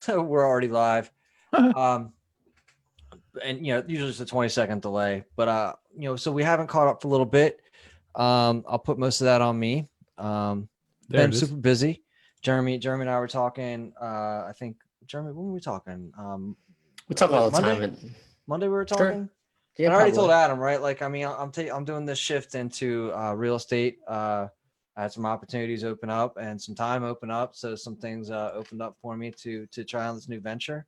So we're already live. Um, and usually it's a 20-second delay, but so we haven't caught up for a little bit. I'll put most of that on me. Been super busy. Jeremy and I were talking. I think Jeremy, when were we talking? We talk all the Monday? time. Monday we were talking. Sure. Yeah, and I already told Adam, right? Like, I mean, I'm doing this shift into real estate. I had some opportunities open up and some time open up, so some things opened up for me to try on this new venture.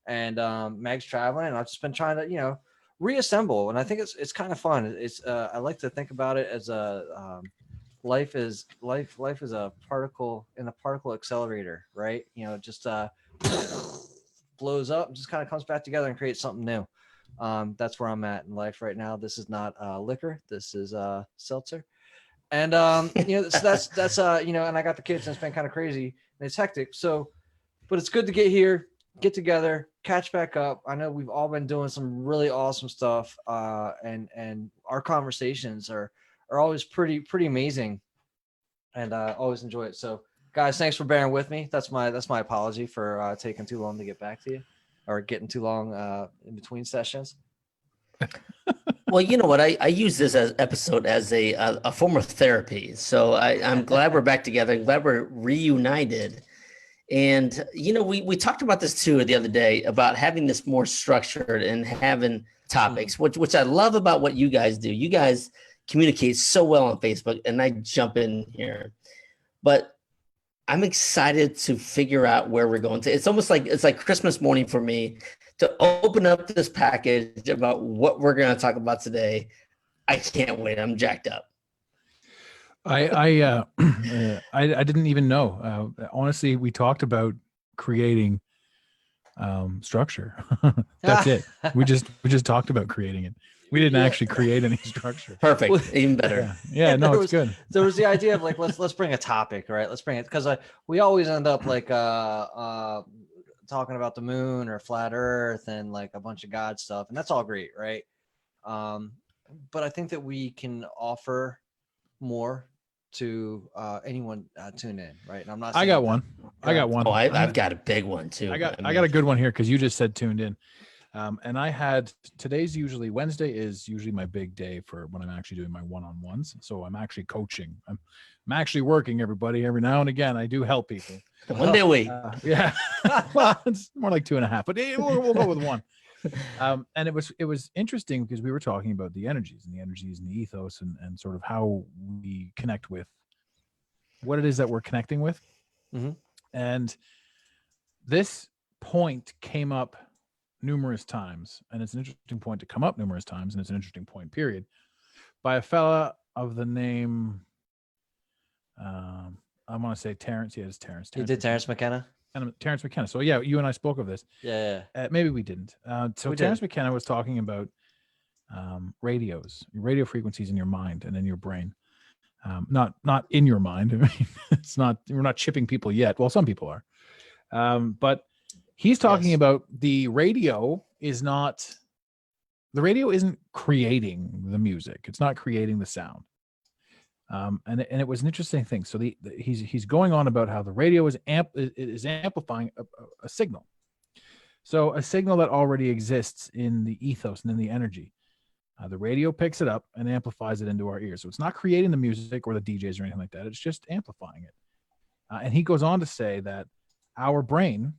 And Meg's traveling, and I've just been trying to reassemble, and I think it's kind of fun. It's I like to think about it as a life is a particle in a particle accelerator, right? Just blows up and just kind of comes back together and creates something new. That's where I'm at in life right now. This is not liquor. This is seltzer. And so that's and I got the kids, and it's been kind of crazy and it's hectic. So, but it's good to get here, get together, catch back up. I know we've all been doing some really awesome stuff, and our conversations are always pretty amazing, and always enjoy it. So, guys, thanks for bearing with me. That's my apology for taking too long to get back to you, or getting too long in between sessions. Well, you know what? I use this episode as a form of therapy. So I'm glad we're back together. I'm glad we're reunited. And, we talked about this too the other day about having this more structured and having topics, which I love about what you guys do. You guys communicate so well on Facebook, and I jump in here. But I'm excited to figure out where we're going to. It's almost like Christmas morning for me to open up this package about what we're going to talk about today. I can't wait. I'm jacked up. I didn't even know. Honestly, we talked about creating structure. That's it. We just talked about creating it. We didn't actually create any structure. Perfect. Even better. Yeah, no, it's good. There was the idea of like, let's bring a topic, right? Let's bring it, because we always end up like talking about the moon or flat earth and like a bunch of God stuff. And that's all great, right? But I think that we can offer more to anyone tune in, right? And I'm not saying I got one. Oh, I've got a big one too. I got a good one here because you just said tuned in. And I had, Wednesday is usually my big day for when I'm actually doing my one-on-ones. So I'm actually coaching. I'm actually working, everybody. Every now and again, I do help people. One day a week. Yeah. Well, it's more like 2.5, but we'll go with one. And it was interesting because we were talking about the energies and the ethos and sort of how we connect with what it is that we're connecting with. Mm-hmm. And this point came up numerous times, and it's an interesting point to come up numerous times, and it's an interesting point, period, by a fella of the name, I want to say Terrence. Yeah, it's Terrence. You did Terrence McKenna? And Terrence McKenna. So yeah, you and I spoke of this. Yeah. Maybe we didn't. So Terrence McKenna was talking about radio frequencies in your mind and in your brain. Not in your mind. I mean, we're not chipping people yet. Well, some people are. But he's talking about the radio isn't creating the music. It's not creating the sound. And it was an interesting thing. So he's going on about how the radio is amplifying a signal. So a signal that already exists in the ethos and in the energy. The radio picks it up and amplifies it into our ears. So it's not creating the music or the DJs or anything like that. It's just amplifying it. And he goes on to say that our brain,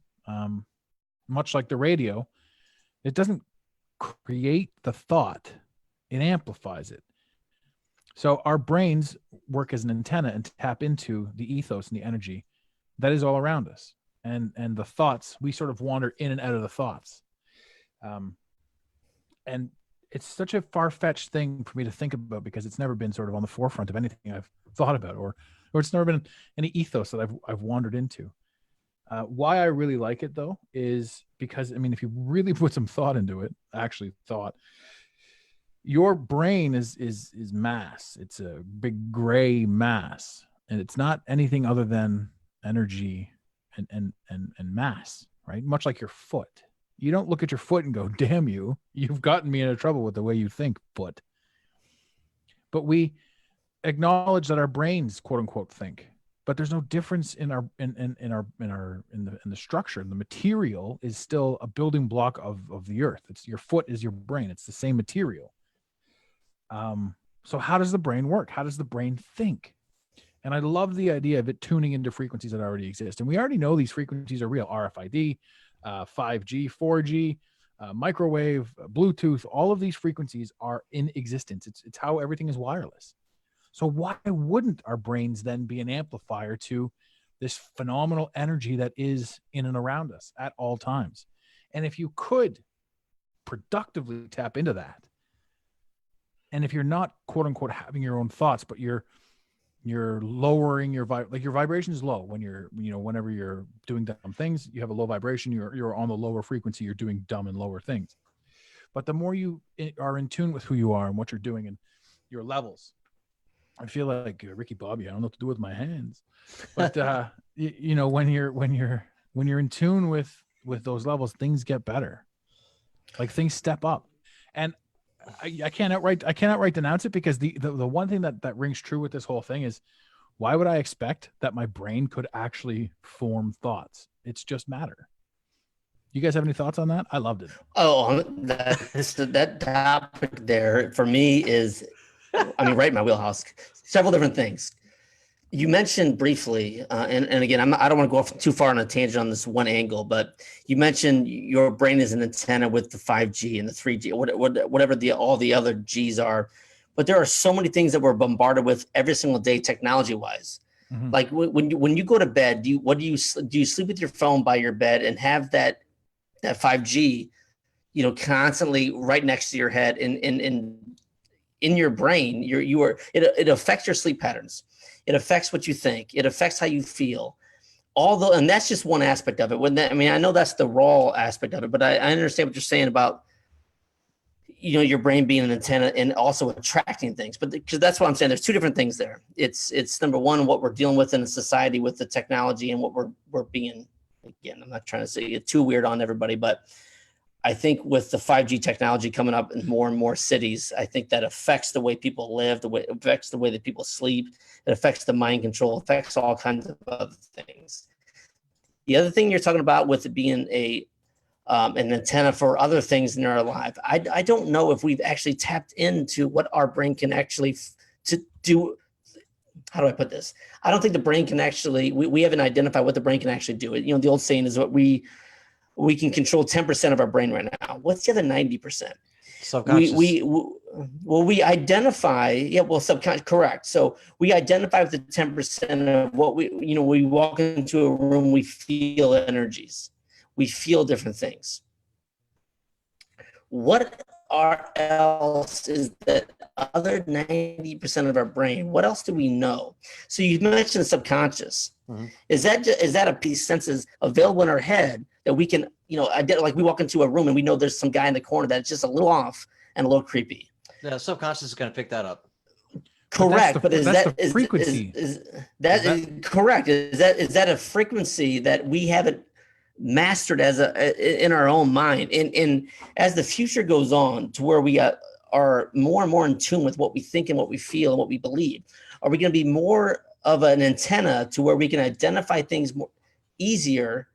much like the radio, it doesn't create the thought, it amplifies it. So our brains work as an antenna and tap into the ethos and the energy that is all around us. And the thoughts, we sort of wander in and out of the thoughts. And it's such a far-fetched thing for me to think about because it's never been sort of on the forefront of anything I've thought about, or it's never been any ethos that I've wandered into. Why I really like it though is because, I mean, if you really put some thought into it, your brain is mass. It's a big gray mass, and it's not anything other than energy and mass, right? Much like your foot. You don't look at your foot and go, damn you've gotten me into trouble with the way you think, foot. But we acknowledge that our brains, quote unquote, think. but there's no difference in the structure. The material is still a building block of the earth. It's your foot is your brain. It's the same material. So how does the brain work? How does the brain think? And I love the idea of it tuning into frequencies that already exist. And we already know these frequencies are real. RFID, 5G, 4G, microwave, Bluetooth, all of these frequencies are in existence. It's how everything is wireless. So why wouldn't our brains then be an amplifier to this phenomenal energy that is in and around us at all times? And if you could productively tap into that, and if you're not quote unquote having your own thoughts, but you're lowering your your vibration is low when whenever you're doing dumb things, you have a low vibration, you're on the lower frequency, you're doing dumb and lower things. But the more you are in tune with who you are and what you're doing and your levels, I feel like Ricky Bobby. I don't know what to do with my hands, but when you're in tune with those levels, things get better. Like things step up, and I can't outright denounce it, because the one thing that rings true with this whole thing is, why would I expect that my brain could actually form thoughts? It's just matter. You guys have any thoughts on that? I loved it. Oh, that topic there for me is, right in my wheelhouse. Several different things. You mentioned briefly, and again, I don't want to go off too far on a tangent on this one angle, but you mentioned your brain is an antenna with the 5G and the 3G, whatever all the other Gs are. But there are so many things that we're bombarded with every single day, technology-wise. Mm-hmm. Like when you go to bed, do you sleep with your phone by your bed and have that 5G, constantly right next to your head and in your brain? It affects your sleep patterns. It affects what you think. It affects how you feel. And that's just one aspect of it. I know that's the raw aspect of it, but I understand what you're saying about, your brain being an antenna and also attracting things. But because that's what I'm saying, there's two different things there. It's number one, what we're dealing with in a society with the technology and what we're being. Again, I'm not trying to say it too weird on everybody, but I think with the 5G technology coming up in more and more cities, I think that affects the way people live, it affects the way that people sleep. It affects the mind control, affects all kinds of other things. The other thing you're talking about with it being an antenna for other things in our life, I don't know if we've actually tapped into what our brain can actually to do. How do I put this? I don't think the brain can actually, we haven't identified what the brain can actually do. The old saying is what we can control 10% of our brain right now. What's the other 90%? Subconscious. We identify, subconscious, correct. So we identify with the 10% of what we walk into a room, we feel energies. We feel different things. What else is that other 90% of our brain? What else do we know? So you mentioned subconscious. Mm-hmm. Is that a piece senses available in our head that we can, like we walk into a room and we know there's some guy in the corner that's just a little off and a little creepy. Yeah, subconscious is going to pick that up. Correct, but is that frequency? Is correct? Is that a frequency that we haven't mastered in our own mind? And as the future goes on to where we are more and more in tune with what we think and what we feel and what we believe, are we going to be more of an antenna to where we can identify things more easier?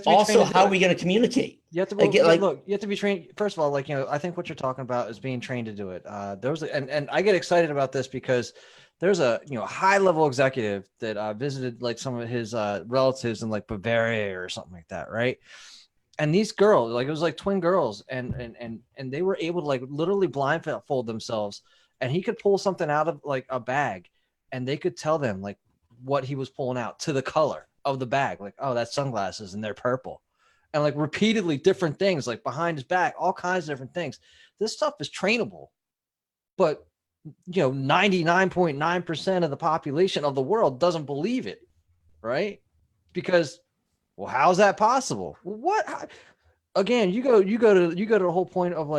Also, how are we going to communicate? You have to look. You have to be trained. First of all, I think what you're talking about is being trained to do it. And I get excited about this because there's a high level executive that visited some of his relatives in Bavaria or something like that, right? And these girls, it was twin girls, and they were able to literally blindfold themselves, and he could pull something out of a bag, and they could tell them what he was pulling out to the color of the bag, oh, that's sunglasses and they're purple, and repeatedly different things behind his back, all kinds of different things. This stuff is trainable, but 99.9% of the population of the world doesn't believe it, right? Because, well, how's that possible? What? Again, you go to the whole point of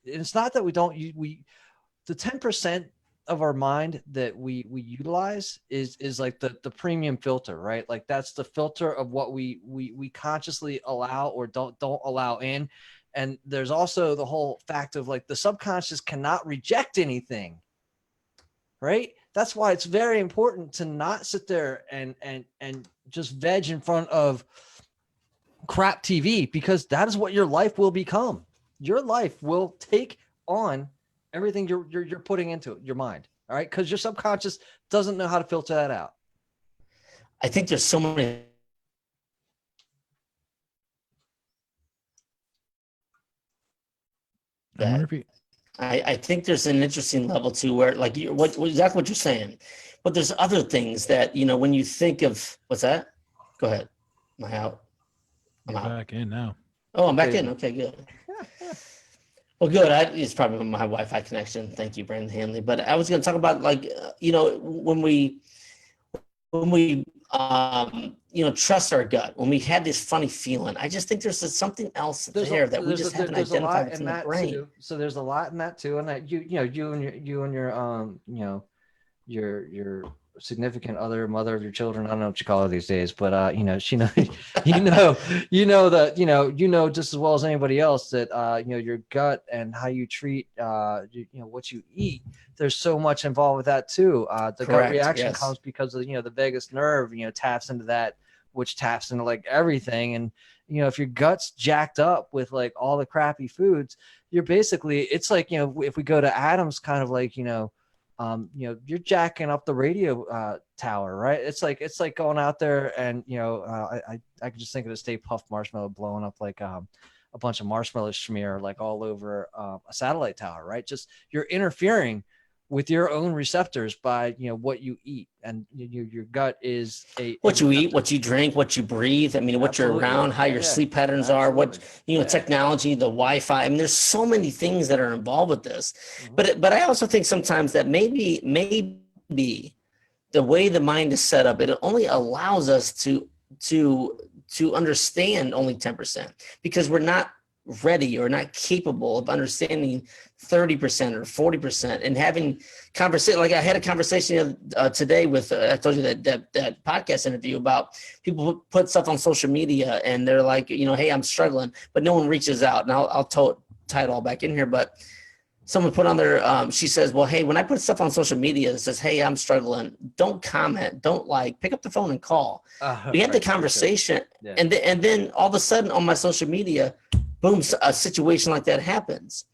it's not that we the 10% of our mind that we utilize is the premium filter, right? That's the filter of what we consciously allow or don't allow in. And there's also the whole fact of the subconscious cannot reject anything, right? That's why it's very important to not sit there and just veg in front of crap TV, because that is what your life will become. Your life will take on everything you're putting into it, your mind. All right. Because your subconscious doesn't know how to filter that out. I think there's so many. I think there's an interesting level too, where like exactly what you're saying, but there's other things that, you know, when you think of what's that? Go ahead. Am I out? I'm You're out. back in now. Oh, I'm back in. Okay, good. Well, good. It's probably my Wi-Fi connection. Thank you, Brandon Hanley. But I was going to talk about like, you know, when we you know, trust our gut, when we had this funny feeling, I just think there's something else there that we just haven't identified within the brain. Too. So there's a lot in that too, and that you and your you know your significant other, mother of your children, I don't know what you call her these days, but you know, she know you know just as well as anybody else that you know, your gut and how you treat you know, what you eat, there's so much involved with that too. The gut reaction comes because of, you know, the vagus nerve, you know, taps into that, which taps into like everything. And you know, if your gut's jacked up with like all the crappy foods, you're basically, it's like, you know, if we go to Adam's kind of like, you know, you're jacking up the radio tower, right? It's like going out there and, you know, I can just think of the Stay Puft Marshmallow blowing up like a bunch of marshmallow smear like all over a satellite tower, right? Just you're interfering with your own receptors by, you know, what you eat, and your gut is what you eat, what you drink, what you breathe. I mean, what you're around, how your sleep patterns are, what, you know, technology, the Wi-Fi. I mean, there's so many things that are involved with this. But I also think sometimes that maybe the way the mind is set up, it only allows us to understand only 10%, because we're not ready or not capable of understanding 30% or 40% and having conversation. Like I had a conversation today with, I told you that podcast interview about people put stuff on social media and they're like, you know, hey, I'm struggling, but no one reaches out. And I'll tie it all back in here. But someone put on there, she says, well, hey, when I put stuff on social media that says, hey, I'm struggling, don't comment, don't like, pick up the phone and call. We had the conversation. Yeah. And then all of a sudden on my social media, boom, a situation like that happens.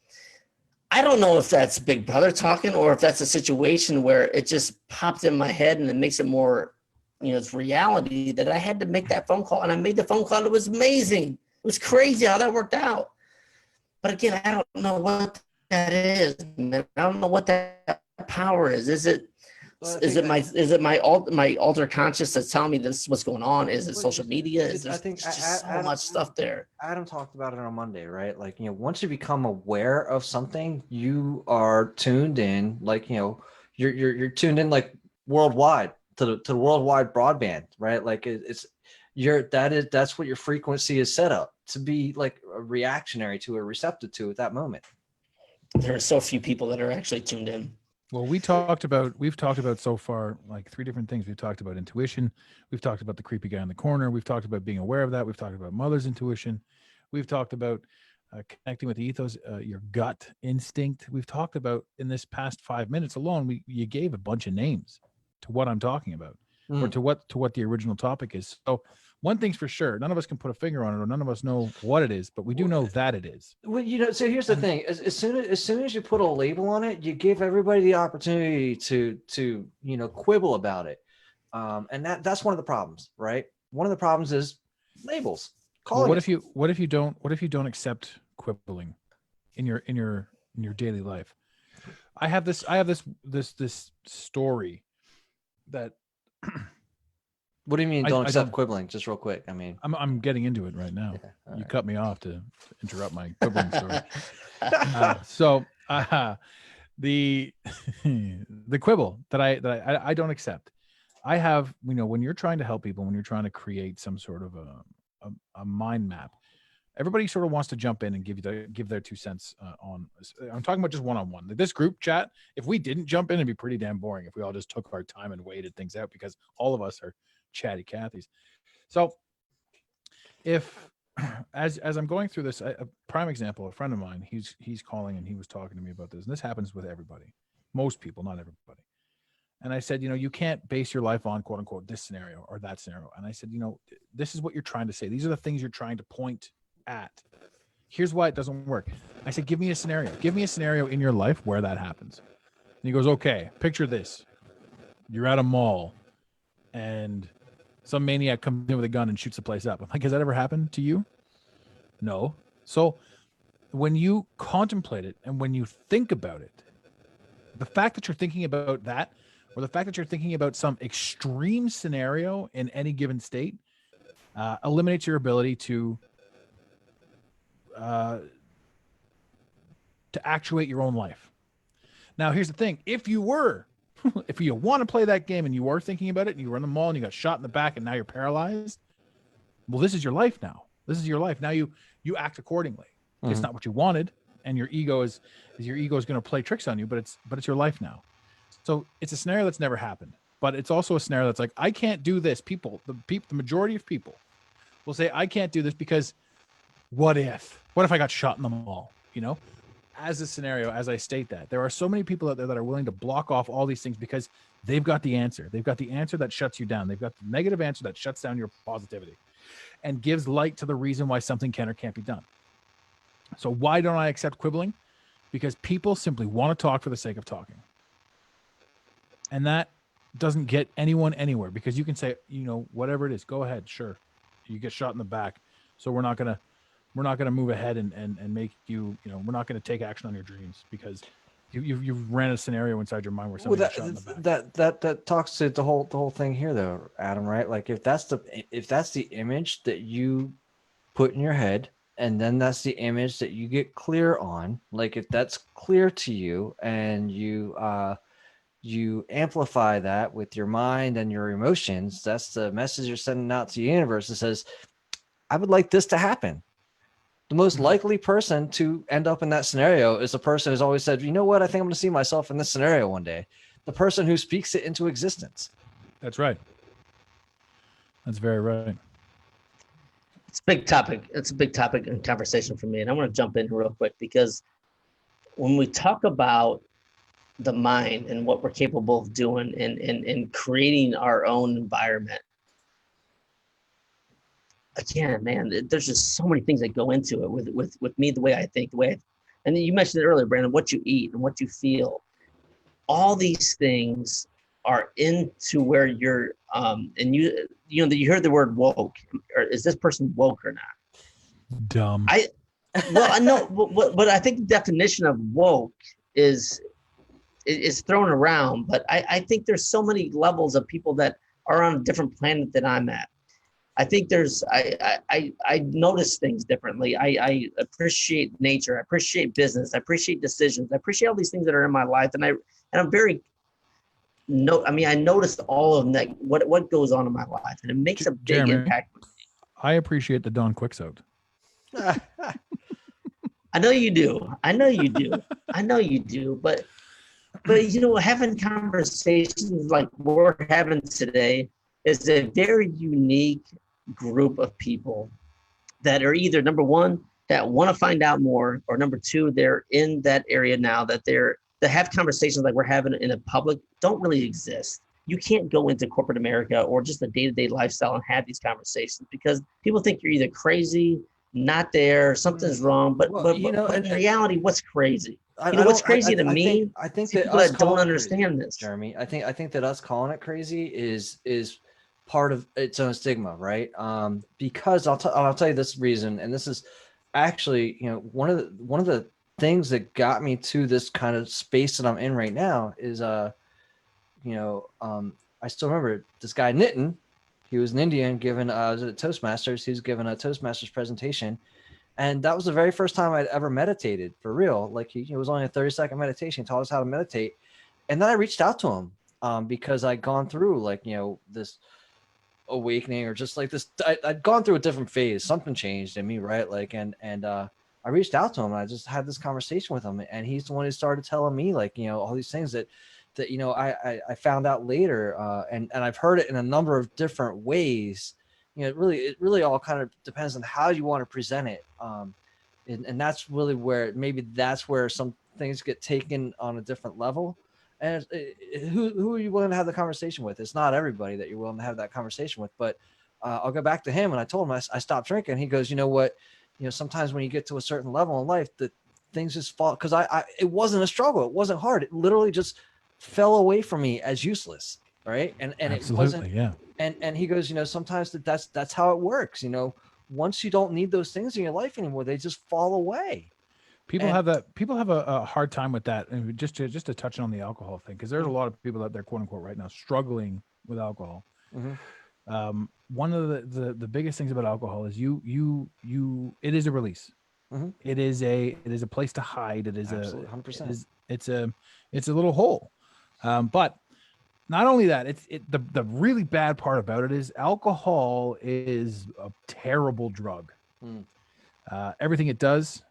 I don't know if that's Big Brother talking or if that's a situation where it just popped in my head and it makes it more, you know, it's reality that I had to make that phone call, and I made the phone call. It was amazing. It was crazy how that worked out. But again, I don't know what that is, man. I don't know what that power is. Is it my alter conscious that's telling me this is what's going on? Is it social media? Is there just so much stuff there? Adam talked about it on Monday, right? Like, you know, once you become aware of something, you are tuned in, like, you know, you're tuned in like worldwide to the worldwide broadband, right? Like that's what your frequency is set up to be, like a reactionary to or receptive to at that moment. There are so few people that are actually tuned in. Well, we've talked about so far like 3 different things. We've talked about intuition. We've talked about the creepy guy in the corner. We've talked about being aware of that. We've talked about mother's intuition. We've talked about connecting with the ethos, your gut instinct. We've talked about, in this past 5 minutes alone, you gave a bunch of names to what I'm talking about, or to what the original topic is. So one thing's for sure, none of us can put a finger on it, or none of us know what it is, but we do know that it is. Well, you know, so here's the thing: as soon as you put a label on it, you give everybody the opportunity to you know, quibble about it, and that's one of the problems, right? One of the problems is labels. Well, what if you don't accept quibbling in your daily life? I have this story that. What do you mean don't accept quibbling? Just real quick. I mean, I'm getting into it right now. Yeah, you cut me off to interrupt my quibbling story. The quibble that I don't accept. I have, you know, when you're trying to help people, when you're trying to create some sort of a mind map, everybody sort of wants to jump in and give their 2 cents on. I'm talking about just one-on-one. Like this group chat, if we didn't jump in, it'd be pretty damn boring if we all just took our time and waited things out, because all of us are chatty Cathys. So if as I'm going through this, a prime example, a friend of mine, he's calling and he was talking to me about this, and this happens with everybody, most people, not everybody. And I said, you can't base your life on quote unquote this scenario or that scenario. And I said, this is what you're trying to say. These are the things you're trying to point at. Here's why it doesn't work. I said, give me a scenario. Give me a scenario in your life where that happens. And he goes, okay, picture this. You're at a mall and some maniac comes in with a gun and shoots the place up. I'm like, has that ever happened to you? No. So when you contemplate it and when you think about it, the fact that you're thinking about that, or the fact that you're thinking about some extreme scenario in any given state, eliminates your ability to actuate your own life. Now, here's the thing. If you want to play that game and you are thinking about it and you were in the mall and you got shot in the back and now you're paralyzed, well, this is your life now. This is your life. Now you act accordingly. Mm-hmm. It's not what you wanted, and your ego is going to play tricks on you, but it's your life now. So it's a scenario that's never happened, but it's also a scenario that's like, I can't do this. The majority of people will say, I can't do this because what if I got shot in the mall? As a scenario, as I state that, there are so many people out there that are willing to block off all these things because they've got the answer. They've got the answer that shuts you down. They've got the negative answer that shuts down your positivity and gives light to the reason why something can or can't be done. So why don't I accept quibbling? Because people simply want to talk for the sake of talking. And that doesn't get anyone anywhere, because you can say, whatever it is, go ahead. Sure. You get shot in the back. So we're not going to move ahead and make you, we're not going to take action on your dreams because you've ran a scenario inside your mind where somebody got shot in the back. That talks to the whole thing here though, Adam, right? Like if that's the image that you put in your head, and then that's the image that you get clear on, like if that's clear to you and you amplify that with your mind and your emotions, that's the message you're sending out to the universe that says, I would like this to happen. The most likely person to end up in that scenario is the person who's always said, you know what, I think I'm going to see myself in this scenario one day. The person who speaks it into existence. That's right. That's very right. It's a big topic. It's a big topic and conversation for me. And I want to jump in real quick, because when we talk about the mind and what we're capable of doing and creating our own environment, again, man, there's just so many things that go into it with me, the way I think, and you mentioned it earlier, Brandon, what you eat and what you feel, all these things are into where you're, and you heard the word woke, or is this person woke or not? Dumb. I know, but I think the definition of woke is thrown around, but I think there's so many levels of people that are on a different planet than I'm at. I think I notice things differently. I appreciate nature. I appreciate business. I appreciate decisions. I appreciate all these things that are in my life. And I'm very, I noticed all of them, that what goes on in my life, and it makes a big impact. I appreciate the Don Quixote. I know you do. But having conversations like we're having today is a very unique group of people that are either, number one, that want to find out more, or number two, they're in that area now that have conversations like we're having in a public don't really exist. You can't go into corporate America or just the day-to-day lifestyle and have these conversations, because people think you're either crazy, not there, something's wrong. But in reality, what's crazy? What's crazy to me? I think that people that don't understand this, Jeremy. I think that us calling it crazy is part of its own stigma, right? Because I'll tell you this reason, and this is actually one of the things that got me to this kind of space that I'm in right now is I still remember this guy Nitin. He was an Indian giving was at Toastmasters. He was giving a Toastmasters presentation, and that was the very first time I'd ever meditated for real. Like it was only a 30-second meditation. He taught us how to meditate, and then I reached out to him because I'd gone through this awakening, or just like this. I'd gone through a different phase. Something changed in me, right? I reached out to him and I just had this conversation with him, and he's the one who started telling me all these things that I found out later, and I've heard it in a number of different ways. It really all kind of depends on how you want to present it, and that's really where maybe that's where some things get taken on a different level, And who are you willing to have the conversation with? It's not everybody that you're willing to have that conversation with. But I'll go back to him, and I told him I stopped drinking. He goes, you know what? Sometimes when you get to a certain level in life, that things just fall, because it wasn't a struggle. It wasn't hard. It literally just fell away from me as useless. Right. And Absolutely, it wasn't. yeah. And he goes, sometimes that's how it works. Once you don't need those things in your life anymore, they just fall away. People have a hard time with that. And just to touch on the alcohol thing, because there's a lot of people out there, quote unquote, right now struggling with alcohol. Mm-hmm. One of the biggest things about alcohol is it is a release. Mm-hmm. It is a place to hide. It is Absolutely, 100%. It's a little hole. But not only that, the really bad part about it is alcohol is a terrible drug. Everything it does,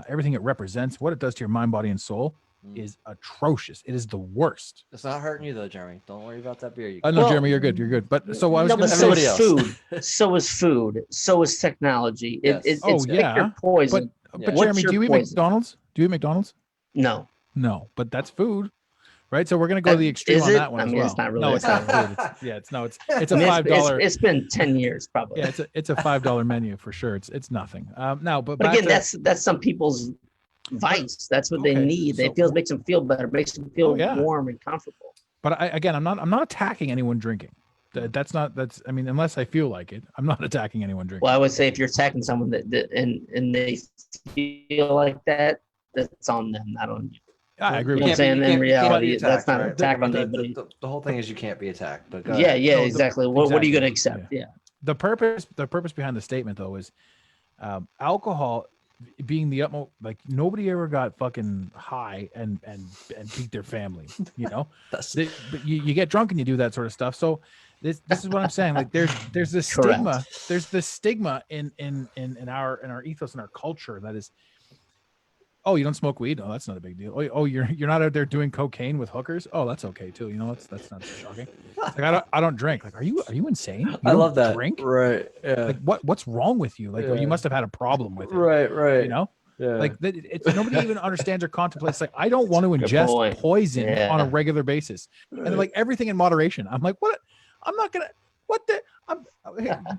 everything it represents, what it does to your mind, body, and soul is atrocious. It is the worst. It's not hurting you though, Jeremy. Don't worry about that beer. No, Jeremy, you're good. You're good. But so I was no, but going to so say, is food. So is food. So is technology. Yes. It's pick yeah. your poison. But What's Jeremy, your do you eat poison? McDonald's? Do you eat McDonald's? No. No, but that's food, right? So we're going to go to the extreme Is on it? that one I as mean, well. it's not really No, a it's not thing. food. It's a I mean, $5. It's been 10 years probably. Yeah, it's a $5 menu for sure. It's nothing. Now, but But back again, to, that's some people's vice. That's what they Okay, need. so- It makes them feel better, makes them feel Oh, yeah. warm and comfortable. But I'm not attacking anyone drinking. I mean, unless I feel like it, I'm not attacking anyone drinking. Well, I would say if you're attacking someone and they feel like that, that's on them, not on you. I agree You with know what I'm you. saying? In reality, attacked, that's not an right? attack on anybody. The whole thing is you can't be attacked. But go Yeah, ahead. yeah, No, exactly. What are you going to exactly, accept? Yeah. The purpose behind the statement though is alcohol being the utmost, like nobody ever got fucking high and beat their family, That's but you get drunk and you do that sort of stuff. So this is what I'm saying. Like there's this Correct. stigma. There's this stigma in our ethos and our culture that is, oh, you don't smoke weed? Oh, that's not a big deal. Oh, you're not out there doing cocaine with hookers? Oh, that's okay too. That's not so shocking. Like I don't drink. Like, are you insane? You I love don't that. Drink? Right. Yeah. Like what's wrong with you? Like, oh, you must have had a problem with it. Right. Yeah. Like it's nobody even understands or contemplates. Like, I don't want to Good ingest point. poison Yeah. on a regular basis, and like everything in moderation. I'm like, what? I'm not gonna. What the? I'm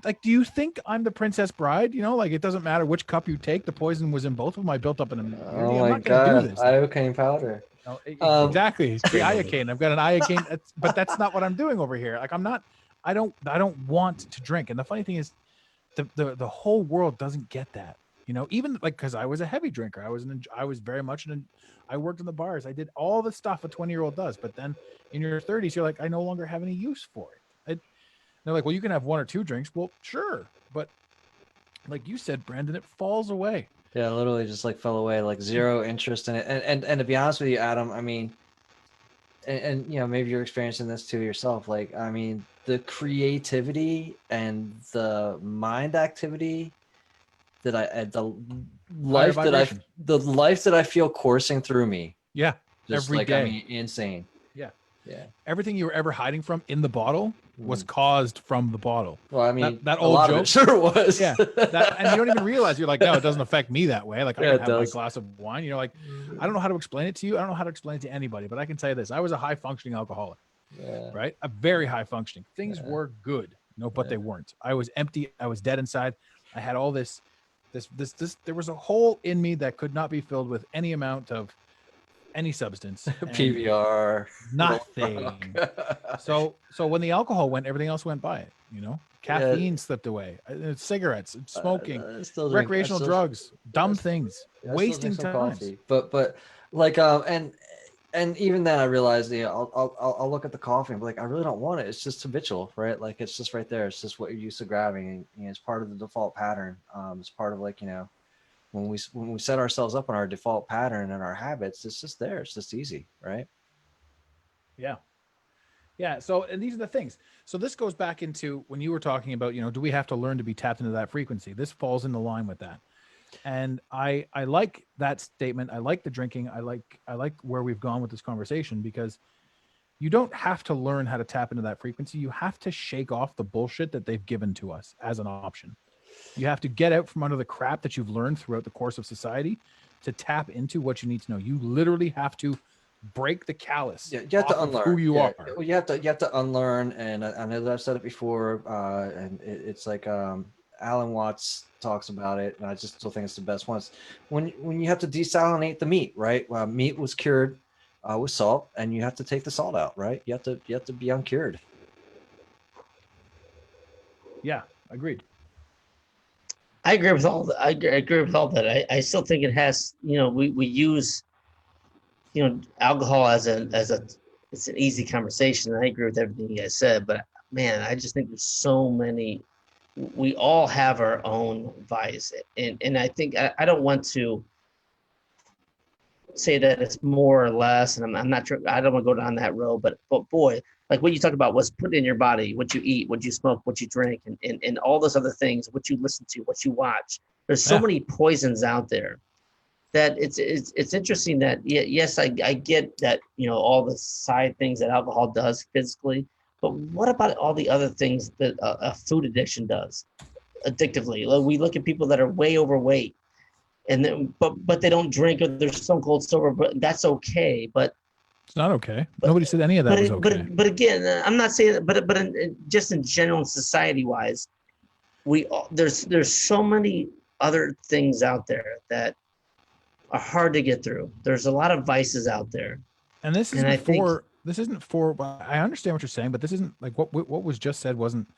like, do you think I'm the Princess Bride? Like it doesn't matter which cup you take. The poison was in both of them. I built up an immunity. Oh I'm my not gonna God. do this. Iocane powder. No, Exactly. It's the iocane. I've got an iocane, but that's not what I'm doing over here. Like I don't want to drink. And the funny thing is, the whole world doesn't get that. Even like, because I was a heavy drinker. I was very much I worked in the bars. I did all the stuff a 20-year-old does. But then in your 30s, you're like, I no longer have any use for it. They're like, well, you can have one or two drinks. Well, sure, but like you said, Brandon, it falls away. Yeah, literally just like fell away, like zero interest in it. And to be honest with you, Adam, I mean, and maybe you're experiencing this too yourself. Like, I mean, the creativity and the mind activity the life that I feel coursing through me. Yeah, Just every like, day. I mean, insane. Yeah. Everything you were ever hiding from in the bottle was caused from the bottle. Well, I mean, that a old lot of joke. it sure was. Yeah, and you don't even realize. You're like, no, it doesn't affect me that way. Like, I Yeah, can it have my does. glass of wine. You're like, I don't know how to explain it to you. I don't know how to explain it to anybody, but I can tell you this: I was a high functioning alcoholic, Yeah. right? A very high functioning. Things Yeah. were good, but Yeah. they weren't. I was empty. I was dead inside. I had all this. There was a hole in me that could not be filled with any amount of any substance. and PBR. Nothing. So when the alcohol went, everything else went by it. Caffeine slipped away. Cigarettes, smoking, I still drink- I recreational still- drugs, dumb yes. things, Yeah, I still wasting drink some time. coffee. But like and even then I realized I'll look at the coffee and be like, I really don't want it. It's just habitual, right? Like it's just right there. It's just what you're used to grabbing, and it's part of the default pattern. It's part of like when we set ourselves up on our default pattern and our habits, it's just there. It's just easy, right? Yeah. So, and these are the things. So this goes back into when you were talking about, do we have to learn to be tapped into that frequency? This falls into line with that. And I like that statement. I like the drinking. I like where we've gone with this conversation, because you don't have to learn how to tap into that frequency. You have to shake off the bullshit that they've given to us as an option. You have to get out from under the crap that you've learned throughout the course of society to tap into what you need to know. You literally have to break the callus. Yeah, you have to off of unlearn who you yeah. are. Well, you have to unlearn, and I know that I've said it before, and it's like Alan Watts talks about it, and I just still think it's the best one. It's when you have to desalinate the meat, right? Meat was cured with salt, and you have to take the salt out, right? You have to be uncured. Yeah, agreed. I agree with all that. I agree with all that. I still think it has, we use, alcohol as it's an easy conversation. And I agree with everything you guys said, but man, I just think there's so many, we all have our own vice. And I think I don't want to say that it's more or less, and I'm not sure, I don't want to go down that road, but boy, like what you talked about was put in your body, what you eat, what you smoke, what you drink, and all those other things, what you listen to, what you watch. There's so many poisons out there that it's interesting that yes, I get that, all the side things that alcohol does physically, but what about all the other things that a food addiction does addictively? Like, we look at people that are way overweight, and then, but they don't drink, or they're stone cold sober, but that's okay. But It's not okay. Nobody said any of that was okay. But again, I'm not saying, but just in general, society wise, there's so many other things out there that are hard to get through. There's a lot of vices out there, And this isn't for. I understand what you're saying, but this isn't like what was just said. Wasn't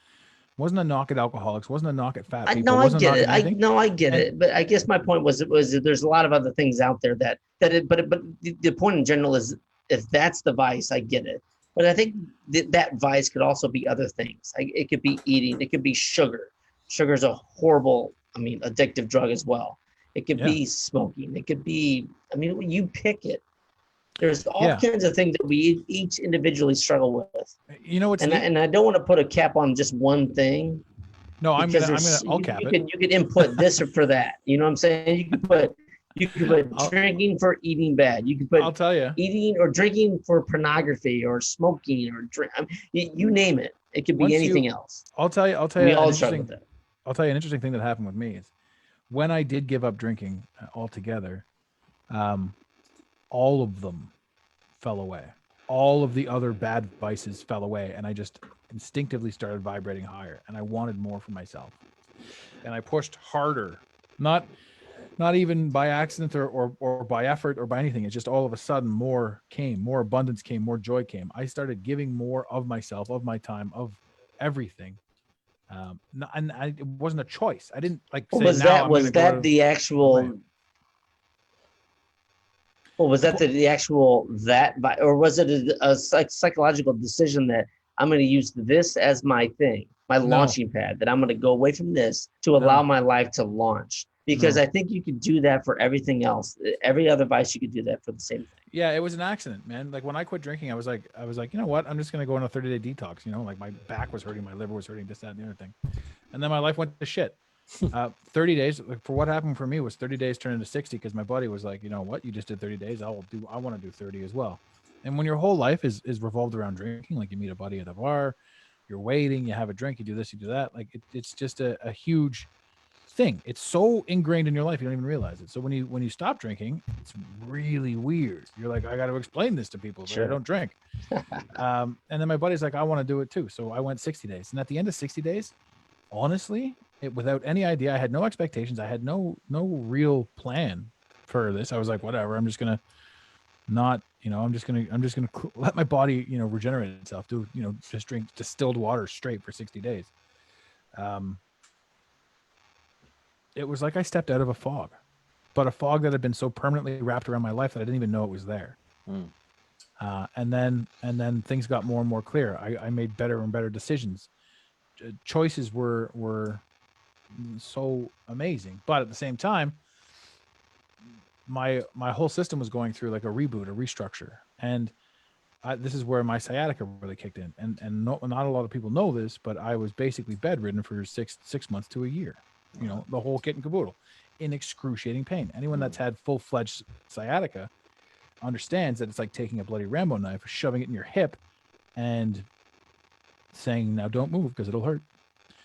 a knock at alcoholics. Wasn't a knock at fat people. I wasn't get a it. knock at anything. I get it. But I guess my point was that there's a lot of other things out there but the point in general is, if that's the vice, I get it. But I think that vice could also be other things. It could be eating. It could be sugar. Sugar is a horrible, addictive drug as well. It could be smoking. It could be, you pick it. There's all kinds of things that we each individually struggle with. You know what's and I don't want to put a cap on just one thing. No, I'll cap it. You could input this or for that. You know what I'm saying? You could put drinking for eating bad. You could put I'll tell you, eating or drinking for pornography or smoking or drink. You name it. It could be anything else. I'll tell you. We all struggle with that. I'll tell you an interesting thing that happened with me is when I did give up drinking altogether, all of them fell away. All of the other bad vices fell away, and I just instinctively started vibrating higher, and I wanted more for myself, and I pushed harder. Not even by accident or by effort or by anything. It's just all of a sudden more came, more abundance came, more joy came. I started giving more of myself, of my time, of everything. It wasn't a choice. I didn't like say, was now that the actual? Well, was that the actual or was it a psychological decision that I'm going to use this as my thing, my launching pad, that I'm going to go away from this to allow my life to launch? Because I think you could do that for everything else. Every other vice, you could do that for the same thing. Yeah, it was an accident, man. Like when I quit drinking, I was like, you know what? I'm just going to go on a 30-day detox. Like my back was hurting, my liver was hurting, this, that, and the other thing. And then my life went to shit. 30 days for what happened for me was 30 days turned into 60 because my buddy was like, you know what? You just did 30 days. I want to do 30 as well. And when your whole life is revolved around drinking, like you meet a buddy at the bar, you're waiting, you have a drink, you do this, you do that. Like it's just a huge thing. It's so ingrained in your life you don't even realize it. So when you stop drinking, it's really weird. You're like, I got to explain this to people, but I don't drink. And then my buddy's like, I want to do it too. So I went 60 days, and at the end of 60 days, honestly, without any idea, I had no expectations. I had no real plan for this. I was like, whatever. I'm just gonna not, I'm just gonna let my body, regenerate itself. Do just drink distilled water straight for 60 days. It was like I stepped out of a fog, but a fog that had been so permanently wrapped around my life that I didn't even know it was there. And then things got more and more clear. I made better and better decisions. Choices were so amazing, but at the same time, my whole system was going through like a reboot, a restructure, and this is where my sciatica really kicked in. And not a lot of people know this, but I was basically bedridden for six months to a year. The whole kit and caboodle, in excruciating pain. Anyone that's had full-fledged sciatica understands that it's like taking a bloody Rambo knife, shoving it in your hip, and saying, "Now don't move because it'll hurt."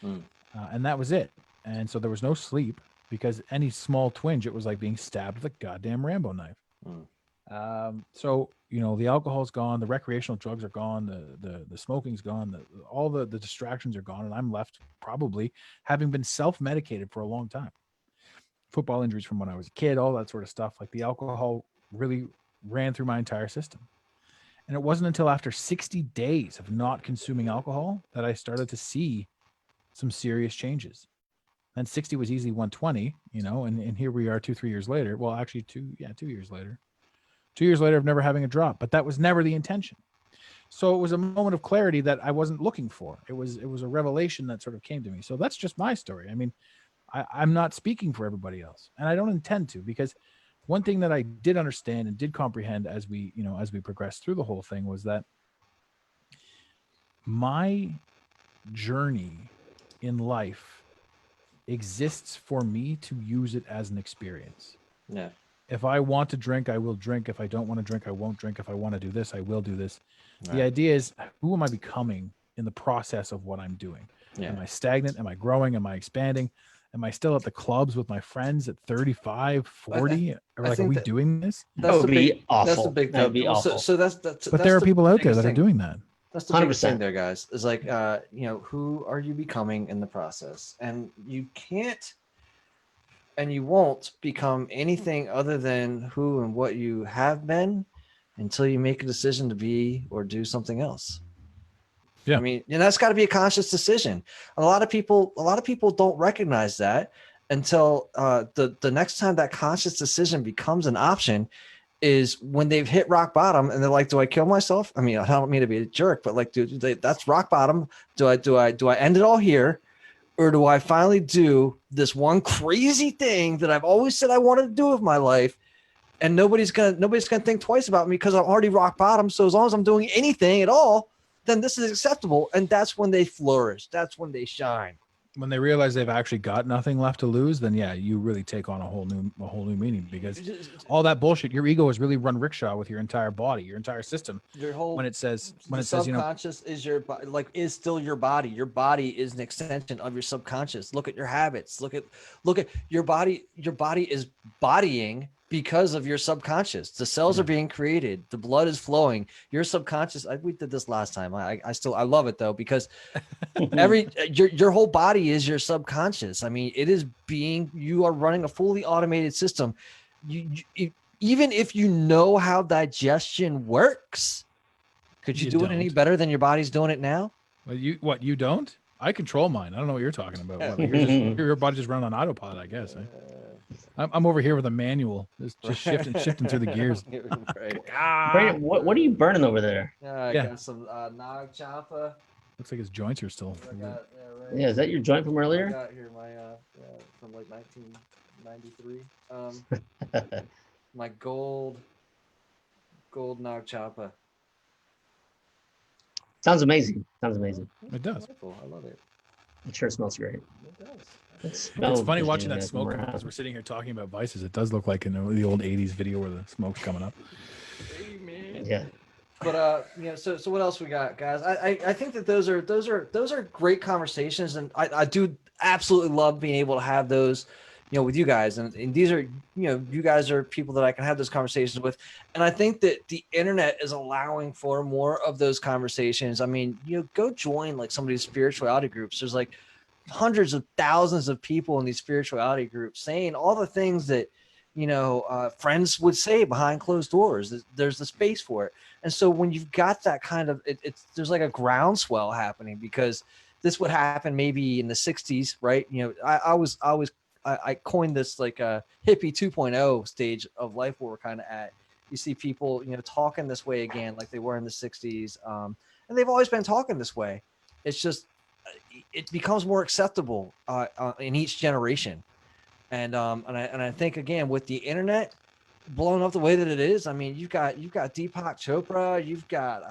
And that was it. And so there was no sleep because any small twinge, it was like being stabbed with a goddamn Rambo knife. So, the alcohol's gone, the recreational drugs are gone, the smoking's gone, all the distractions are gone, and I'm left probably having been self-medicated for a long time. Football injuries from when I was a kid, all that sort of stuff. Like the alcohol really ran through my entire system. And it wasn't until after 60 days of not consuming alcohol that I started to see some serious changes. And 60 was easily 120, and here we are 2-3 years later. Well, actually 2 years later. 2 years later of never having a drop, but that was never the intention. So it was a moment of clarity that I wasn't looking for. It was a revelation that sort of came to me. So that's just my story. I mean, I'm not speaking for everybody else, and I don't intend to, because one thing that I did understand and did comprehend as we progressed through the whole thing was that my journey in life exists for me to use it as an experience. Yeah. If I want to drink, I will drink. If I don't want to drink, I won't drink. If I want to do this, I will do this. Right. The idea is, who am I becoming in the process of what I'm doing? Yeah. Am I stagnant? Am I growing? Am I expanding? Am I still at the clubs with my friends at 35, 40? Or like, are we doing this? That would be awful. That's the big thing. That would be awful. So that's But there are people out there that are doing that. That's the biggest 100%. thing there, guys. Is like, who are you becoming in the process? And you can't, and you won't become anything other than who and what you have been until you make a decision to be or do something else. Yeah. I mean, and that's got to be a conscious decision. A lot of people don't recognize that until the next time that conscious decision becomes an option is when they've hit rock bottom and they're like, do I kill myself? I mean, I don't mean to be a jerk, but like, dude, that's rock bottom. Do I end it all here? Or do I finally do this one crazy thing that I've always said I wanted to do with my life? And nobody's gonna think twice about me because I'm already rock bottom. So as long as I'm doing anything at all, then this is acceptable. And that's when they flourish. That's when they shine. When they realize they've actually got nothing left to lose, then yeah, you really take on a whole new meaning, because all that bullshit, your ego has really run rickshaw with your entire body, your entire system. Your whole when it says subconscious is is still your body. Your body is an extension of your subconscious. Look at your habits. Look at your body. Your body is bodying because of your subconscious. The cells are being created. The blood is flowing. Your subconscious. We did this last time. I love it though, because your whole body is your subconscious. I mean, it is you are running a fully automated system. Even if you know how digestion works, could you do it any better than your body's doing it now? Well, you don't? I control mine. I don't know what you're talking about. Your body just run on autopilot, I guess. I'm over here with a manual, just shifting through the gears. Right. Brandon, what are you burning over there? I got some Nag Champa. Looks like his joints are still. Yeah, is that your joint from earlier? I got here my from like 1993. My gold Nag Champa. Sounds amazing. It does. I love it. It sure smells great. It does. It's funny watching that smoke as we're sitting here talking about vices. It does look like in the old 80s video where the smoke's coming up. Hey, man. Yeah. But so what else we got, guys? I think that those are great conversations, and I do absolutely love being able to have those, with you guys, and these are, you guys are people that I can have those conversations with, and I think that the internet is allowing for more of those conversations. I mean, go join like some of these spirituality groups. There's like hundreds of thousands of people in these spirituality groups saying all the things that friends would say behind closed doors. There's the space for it. And so when you've got that kind of there's like a groundswell happening, because this would happen maybe in the 60s, right? I coined this like a hippie 2.0 stage of life where we're kind of at. You see people talking this way again like they were in the 60s, and they've always been talking this way. It's just it becomes more acceptable in each generation. And I think again with the internet blowing up the way that it is, I mean, you've got Deepak Chopra, you've got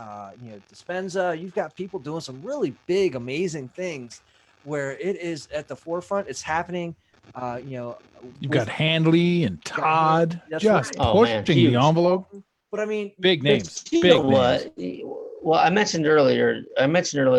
Dispenza, you've got people doing some really big, amazing things where it is at the forefront. It's happening. You've got Handley and Todd just right. pushing the envelope. But I mean, big names. You know what? Well, I mentioned earlier,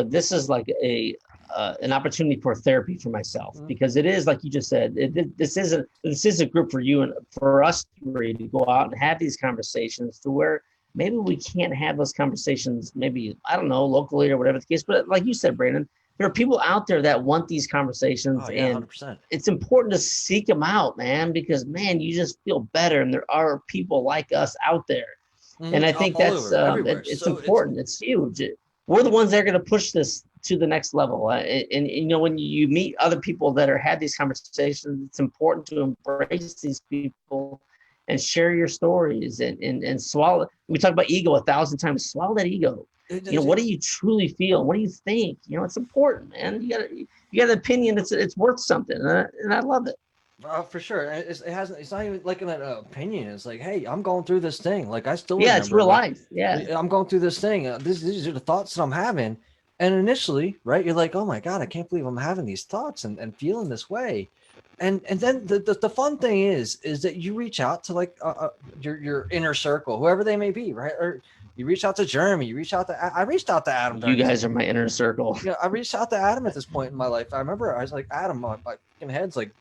this is like an opportunity for therapy for myself, because it is, like you just said, this is a group for you and for us three to go out and have these conversations to where maybe we can't have those conversations, maybe, I don't know, locally or whatever the case. But like you said, Brandon, there are people out there that want these conversations, Oh yeah, and 100%. it's important to seek them out, man, because man, you just feel better. And there are people like us out there. And I think All that's over, everywhere. it's So important. It's huge. We're the ones that are going to push this to the next level. And you know, when you meet other people that are had these conversations, it's important to embrace these people and share your stories and swallow. We talk about ego 1,000 times. Swallow that ego. You know, what do you truly feel? What do you think? You know, it's important, man. You got an opinion. It's worth something, and I love it. For sure. It's not even like an opinion. It's like, hey, I'm going through this thing. Like I still Yeah, remember, it's real like, life. Yeah, I'm going through this thing. These are the thoughts that I'm having. And initially, right, you're like, oh my God, I can't believe I'm having these thoughts and feeling this way. And then the fun thing is that you reach out to like your inner circle, whoever they may be, right? Or you reach out to Jeremy, you reach out to I reached out to Adam. you guys are my inner circle. Yeah, I reached out to Adam at this point in my life. I remember I was like, Adam, my fucking head's like,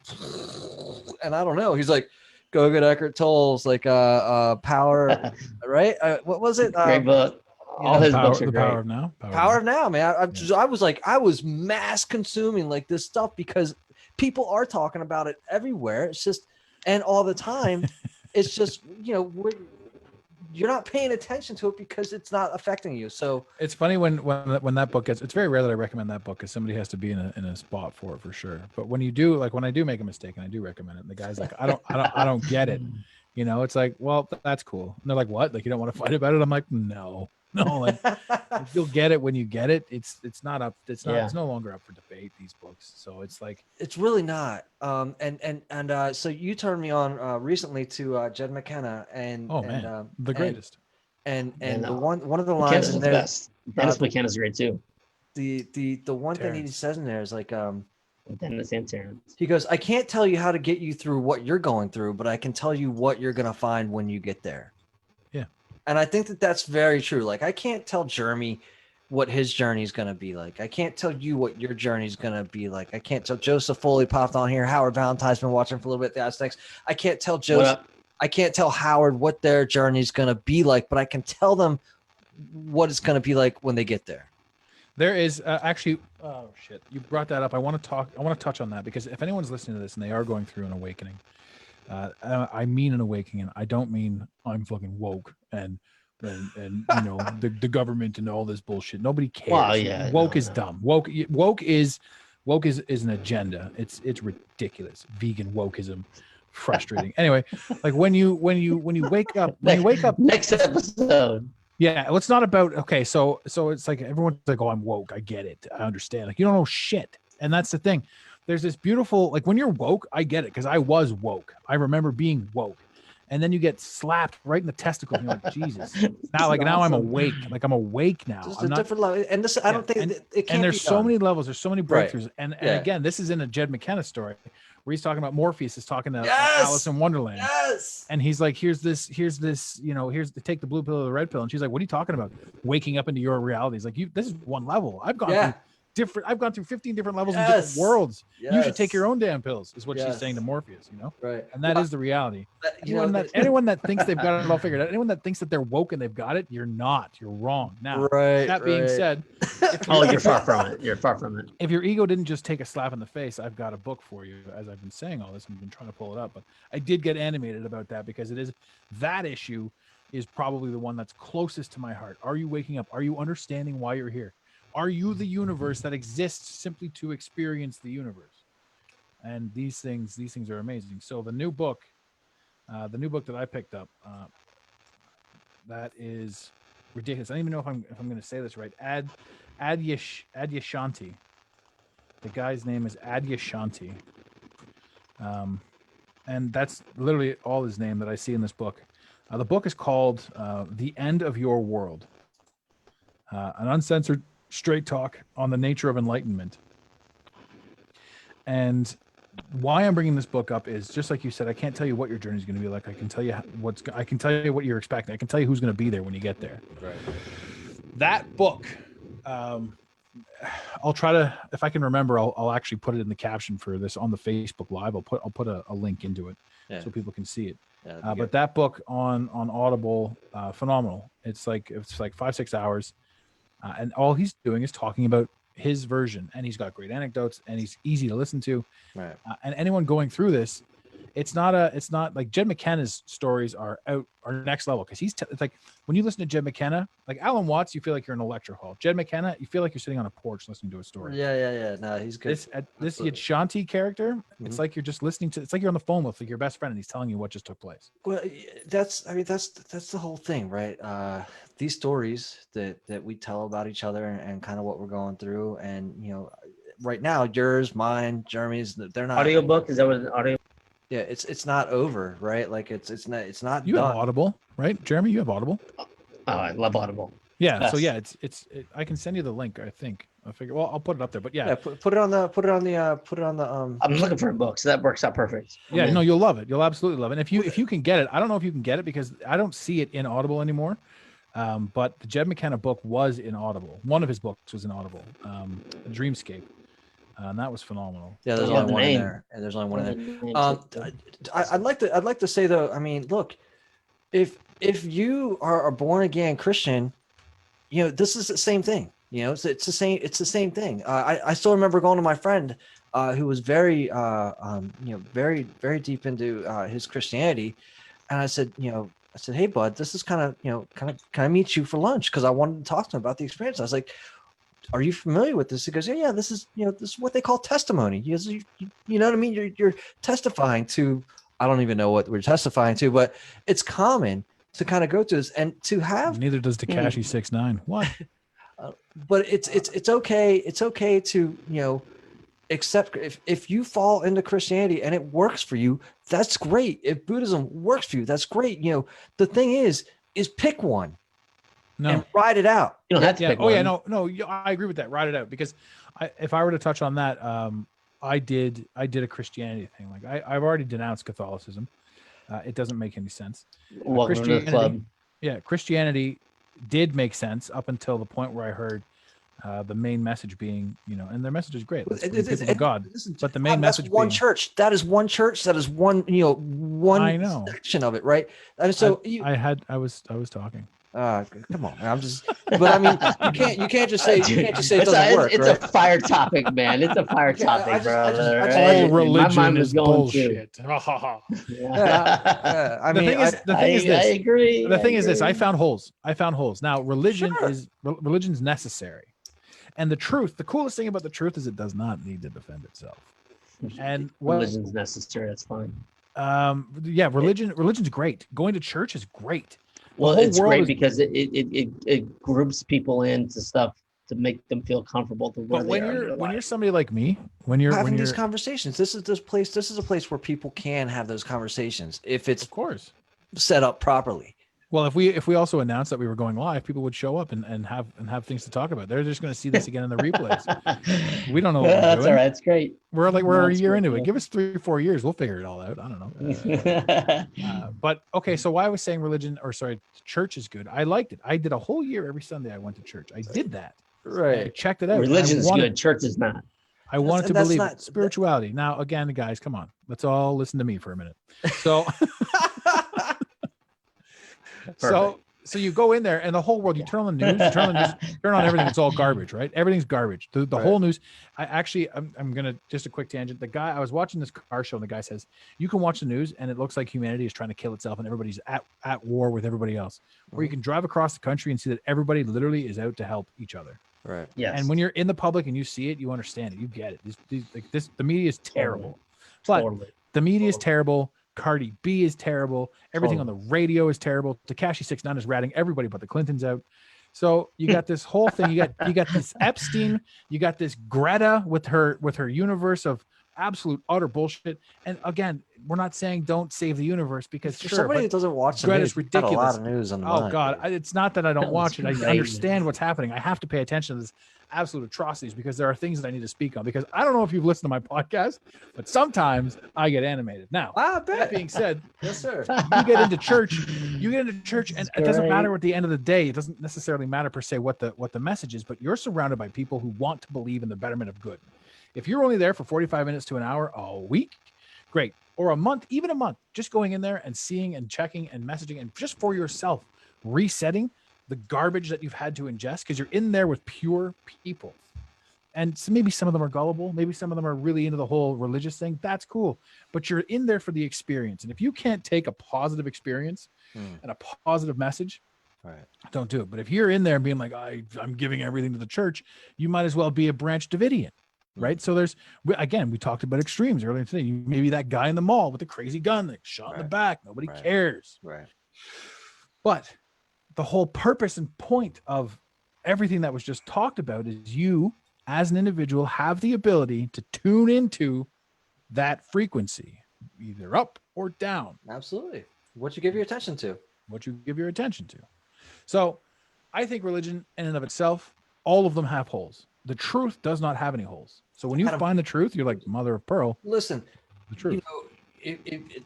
and I don't know. He's like, go get Eckhart Tolle's like power, right? What was it? Great book. All his books are the great. Power of Now. Power of Now, man. I was like, I was mass consuming like this stuff because people are talking about it everywhere. It's just, and all the time, it's just, you know, you're not paying attention to it because it's not affecting you. So it's funny when that book gets, it's very rare that I recommend that book because somebody has to be in a spot for it for sure. But when you do, like when I do make a mistake and I do recommend it, and the guy's like, I don't get it. You know, it's like, well, that's cool. And they're like, what? Like, you don't want to fight about it? I'm like, no, like you'll get it when you get it. It's no longer up for debate, these books. So it's like, it's really not. So you turned me on recently to Jed McKenna and the greatest. And no. one of the lines McKenna's in the there, best. Dennis McKenna's great too. The one Terrence. thing he says in there is like Dennis and Terrence. he goes, I can't tell you how to get you through what you're going through, but I can tell you what you're gonna find when you get there. Yeah. And I think that that's very true. Like I can't tell Jeremy what his journey is gonna be like. I can't tell you what your journey is gonna be like. I can't tell Joseph Foley popped on here. Howard Valentine's been watching for a little bit. The Aztecs. I can't tell Joseph. I can't tell Howard what their journey is gonna be like, but I can tell them what it's gonna be like when they get there. There is actually, oh shit, you brought that up. I want to touch on that because if anyone's listening to this and they are going through an awakening, I mean an awakening. I don't mean I'm fucking woke and you know the government and all this bullshit. Nobody cares. Well, yeah, woke is dumb. Woke is an agenda. It's ridiculous. Vegan wokeism, frustrating. Anyway, like when you wake up, next episode. Yeah, it's not about, okay, so it's like everyone's like, oh, I'm woke. I get it. I understand. Like, you don't know shit. And that's the thing. There's this beautiful, like when you're woke, I get it because I was woke. I remember being woke. And then you get slapped right in the testicles. And you're like, Jesus. Now, like now I'm awake. Like I'm awake now. Just I'm a not, different level. And this, I don't think it can't. And there's be so done. many levels. There's so many breakthroughs. Right. And again, this is in a Jed McKenna story where he's talking about Morpheus is talking to Yes! Alice in Wonderland. Yes. And he's like, here's this, you know, take the blue pill or the red pill. And she's like, what are you talking about? Waking up into your reality. He's like, this is one level. I've gone through 15 different levels in different worlds. Yes. You should take your own damn pills, is what she's saying to Morpheus, you know? Right. And that is the reality. Anyone that thinks they've got it all figured out, anyone that thinks that they're woke and they've got it, you're not. You're wrong. Now, that being said, you're far from it. You're far from it. If your ego didn't just take a slap in the face, I've got a book for you. As I've been saying all this, and been trying to pull it up, but I did get animated about that because that issue is probably the one that's closest to my heart. Are you waking up? Are you understanding why you're here? Are you the universe that exists simply to experience the universe? And these things are amazing. So the new book that I picked up, that is ridiculous. I don't even know if I'm going to say this right. Adyashanti. The guy's name is Adyashanti. And that's literally all his name that I see in this book. The book is called The End of Your World. An uncensored straight talk on the nature of enlightenment. And why I'm bringing this book up is just like you said, I can't tell you what your journey is going to be like. I can tell you what you're expecting. I can tell you who's going to be there when you get there. Right. That book I'll try to, if I can remember, I'll actually put it in the caption for this on the Facebook Live. I'll put a link into it so people can see it. Yeah, But that book on Audible, phenomenal. It's like 5-6 hours, and all he's doing is talking about his version, and he's got great anecdotes, and he's easy to listen to. Right. And anyone going through this, it's not like Jeb McKenna's stories are next level, because it's like when you listen to Jeb McKenna, like Alan Watts, you feel like you're in a lecture hall. Jeb McKenna, you feel like you're sitting on a porch listening to a story. Yeah. No, he's good. This Yachanti character, it's like you're just listening to. It's like you're on the phone with like your best friend, and he's telling you what just took place. Well, that's the whole thing, right? These stories that we tell about each other and kind of what we're going through, and right now, yours, mine, Jeremy's, they're not Audiobook, is that what an audio? Yeah, it's not over, right? Like it's not You done. have Audible, right, Jeremy? You have Audible. Oh, I love Audible. Yeah. Yes. So yeah, I can send you the link. I think I figure. Well, I'll put it up there. But yeah, put it on the. I'm looking for a book, so that works out perfect. Yeah, no, you'll love it. You'll absolutely love it. And if you can get it, I don't know if you can get it because I don't see it in Audible anymore. But the Jeb McKenna book was in Audible. One of his books was in Audible, Dreamscape. And that was phenomenal. Yeah, there's only one in there. And there's only one in there. I'd like to say though. I mean, look, if you are a born again Christian, this is the same thing. It's the same thing. I still remember going to my friend, who was very, very, very deep into his Christianity, and I said, hey bud, this is kind of meet you for lunch because I wanted to talk to him about the experience. I was like, are you familiar with this? He goes, yeah, this is what they call testimony. He goes, you know what I mean? You're testifying to, I don't even know what we're testifying to, but it's common to kind of go through this and to have. Neither does Tekashi 6ix9ine. What? But it's okay. It's okay to, accept if you fall into Christianity and it works for you, that's great. If Buddhism works for you, that's great. The thing is pick one. No. And ride it out. You don't have to pick one. Yeah, no, I agree with that. Ride it out, because if I were to touch on that, I did a Christianity thing. Like I've already denounced Catholicism. It doesn't make any sense. Welcome to the club. Yeah, Christianity did make sense up until the point where I heard the main message being, and their message is great. It's God, but the main message one being, church. That is one church. That is one, one section of it, right? And so I was talking. Come on, I'm just. But I mean, you can't just say it doesn't work. It's right? a fire topic, man. It's a fire topic, bro. All religion is bullshit. I The mean, thing is this. I agree. The thing is this. I found holes. Now, religion's necessary, and the coolest thing about the truth is it does not need to defend itself. And religion's necessary. That's fine. Religion's great. Going to church is great. Well, it's great because it groups people into stuff to make them feel comfortable to where they are. When you're somebody like me, when you're having these conversations, this is a place where people can have those conversations if it's of course set up properly. Well, if we also announced that we were going live, people would show up and have things to talk about. They're just going to see this again in the replays. We don't know what we're That's doing. all right. It's great. We're a year into it. Give us 3 or 4 years. We'll figure it all out. I don't know. But okay. So why I was saying church is good. I liked it. I did a whole year every Sunday. I went to church. I did that. Right. I checked it out. Religion's good. Church is not. I wanted to believe it. Spirituality. Now, again, guys, come on. Let's all listen to me for a minute. So. So you go in there and the whole world, you turn on the news, turn on everything. It's all garbage, right? Everything's garbage. The whole news. I'm going to just a quick tangent. I was watching this car show and the guy says, you can watch the news and it looks like humanity is trying to kill itself and everybody's at war with everybody else. Or you can drive across the country and see that everybody literally is out to help each other. Right. Yes. And when you're in the public and you see it, you understand it. You get it. The media is terrible. But the media is terrible. Cardi B is terrible. Everything on the radio is terrible. Tekashi 6ix9ine is ratting everybody but the Clintons out. So you got this whole thing. You got this Epstein. You got this Greta with her universe of absolute utter bullshit. And again, we're not saying don't save the universe, because For sure, somebody but who doesn't watch the Greta's news, you've got a ridiculous. lot of news on the Oh mind. God, it's not that I don't That watch it. was I great. understand what's happening. I have to pay attention to this absolute atrocities, because there are things that I need to speak on, because I don't know if you've listened to my podcast, but sometimes I get animated. Now, I that bet. being said, Yes, sir. you get into church, and it doesn't matter great. at the end of the day. It doesn't necessarily matter per se what the message is, but you're surrounded by people who want to believe in the betterment of good. If you're only there for 45 minutes to an hour a week, great. Or a month, even a month, just going in there and seeing and checking and messaging, and just for yourself, resetting the garbage that you've had to ingest, because you're in there with pure people. And so maybe some of them are gullible. Maybe some of them are really into the whole religious thing. That's cool. But you're in there for the experience. And if you can't take a positive experience and a positive message, Right. don't do it. But if you're in there being like, I'm giving everything to the church, you might as well be a branch Davidian. Right. So we talked about extremes earlier today. Maybe that guy in the mall with the crazy gun that shot in the back. Nobody cares. Right. But the whole purpose and point of everything that was just talked about is you as an individual have the ability to tune into that frequency, either up or down. Absolutely. What you give your attention to. What you give your attention to. So I think religion in and of itself, all of them have holes. The truth does not have any holes. So when you find the truth, you're like mother of pearl. Listen, the truth.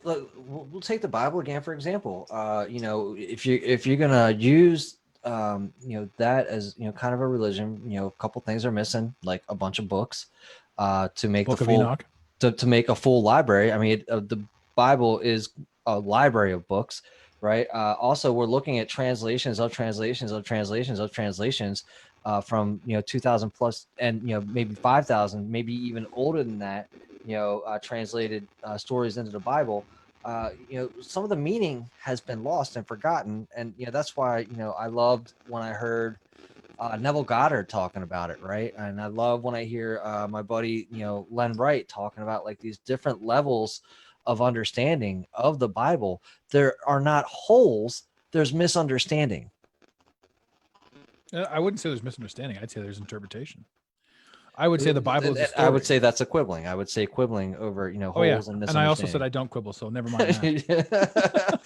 Look, we'll take the Bible again for example. If you're gonna use that as kind of a religion, a couple things are missing, like a bunch of books to make Book the of full Enoch. to make a full library. I mean, the Bible is a library of books, right? Also, we're looking at translations of translations of translations of translations. From 2,000 plus and maybe 5,000, maybe even older than that, translated stories into the Bible. Some of the meaning has been lost and forgotten, and that's why I loved when I heard Neville Goddard talking about it, right? And I love when I hear my buddy Len Wright talking about like these different levels of understanding of the Bible. There are not holes. There's misunderstanding. I wouldn't say there's misunderstanding. I'd say there's interpretation. I would say the Bible is a story. I would say that's quibbling. I would say quibbling over, holes and misunderstanding. And I also said I don't quibble, so never mind that.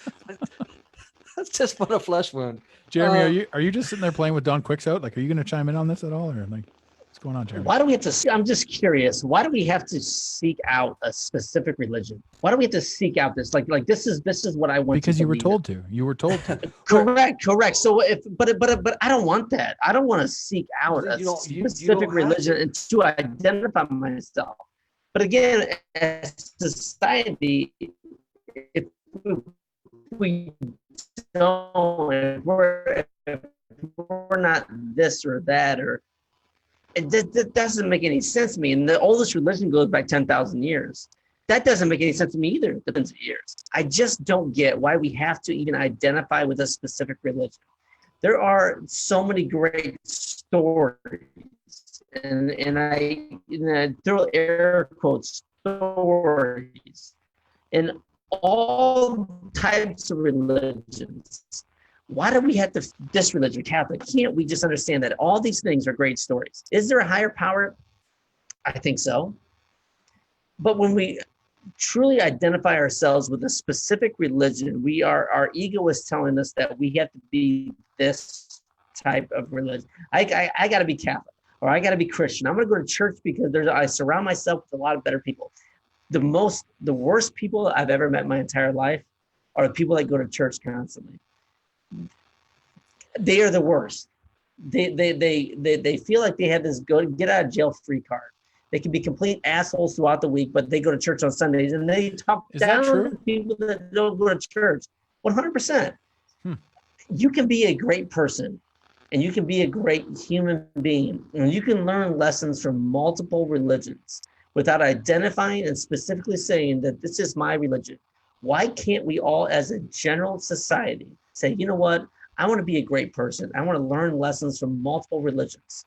That's just but a flesh wound. Jeremy, are you just sitting there playing with Don Quixote? Like, are you going to chime in on this at all, or like, what's going on, Jeremy? Why do we have to? I'm just curious. Why do we have to seek out a specific religion? Why do we have to seek out this? Like this is what I want. Because you were told to. You were told to. Correct. So but I don't want that. I don't want to seek out a specific religion and to identify myself. But again, as society, if we don't, if we're not this or that, or that doesn't make any sense to me. And the oldest religion goes back 10,000 years. That doesn't make any sense to me either. Depends on years. I just don't get why we have to even identify with a specific religion. There are so many great stories, and I throw air quotes stories in all types of religions. Why do we have to, this religion, Catholic, can't we just understand that all these things are great stories? Is there a higher power? I think so. But when we truly identify ourselves with a specific religion, our ego is telling us that we have to be this type of religion. I got to be Catholic, or I got to be Christian. I'm going to go to church because I surround myself with a lot of better people. The worst people I've ever met in my entire life are the people that go to church constantly. They are the worst. They feel like they have this get out of jail free card. They can be complete assholes throughout the week, but they go to church on Sundays and they talk down to people that don't go to church. 100%. You can be a great person and you can be a great human being, and you can learn lessons from multiple religions without identifying and specifically saying that this is my religion. Why can't we all, as a general society, say, you know what? I want to be a great person. I want to learn lessons from multiple religions.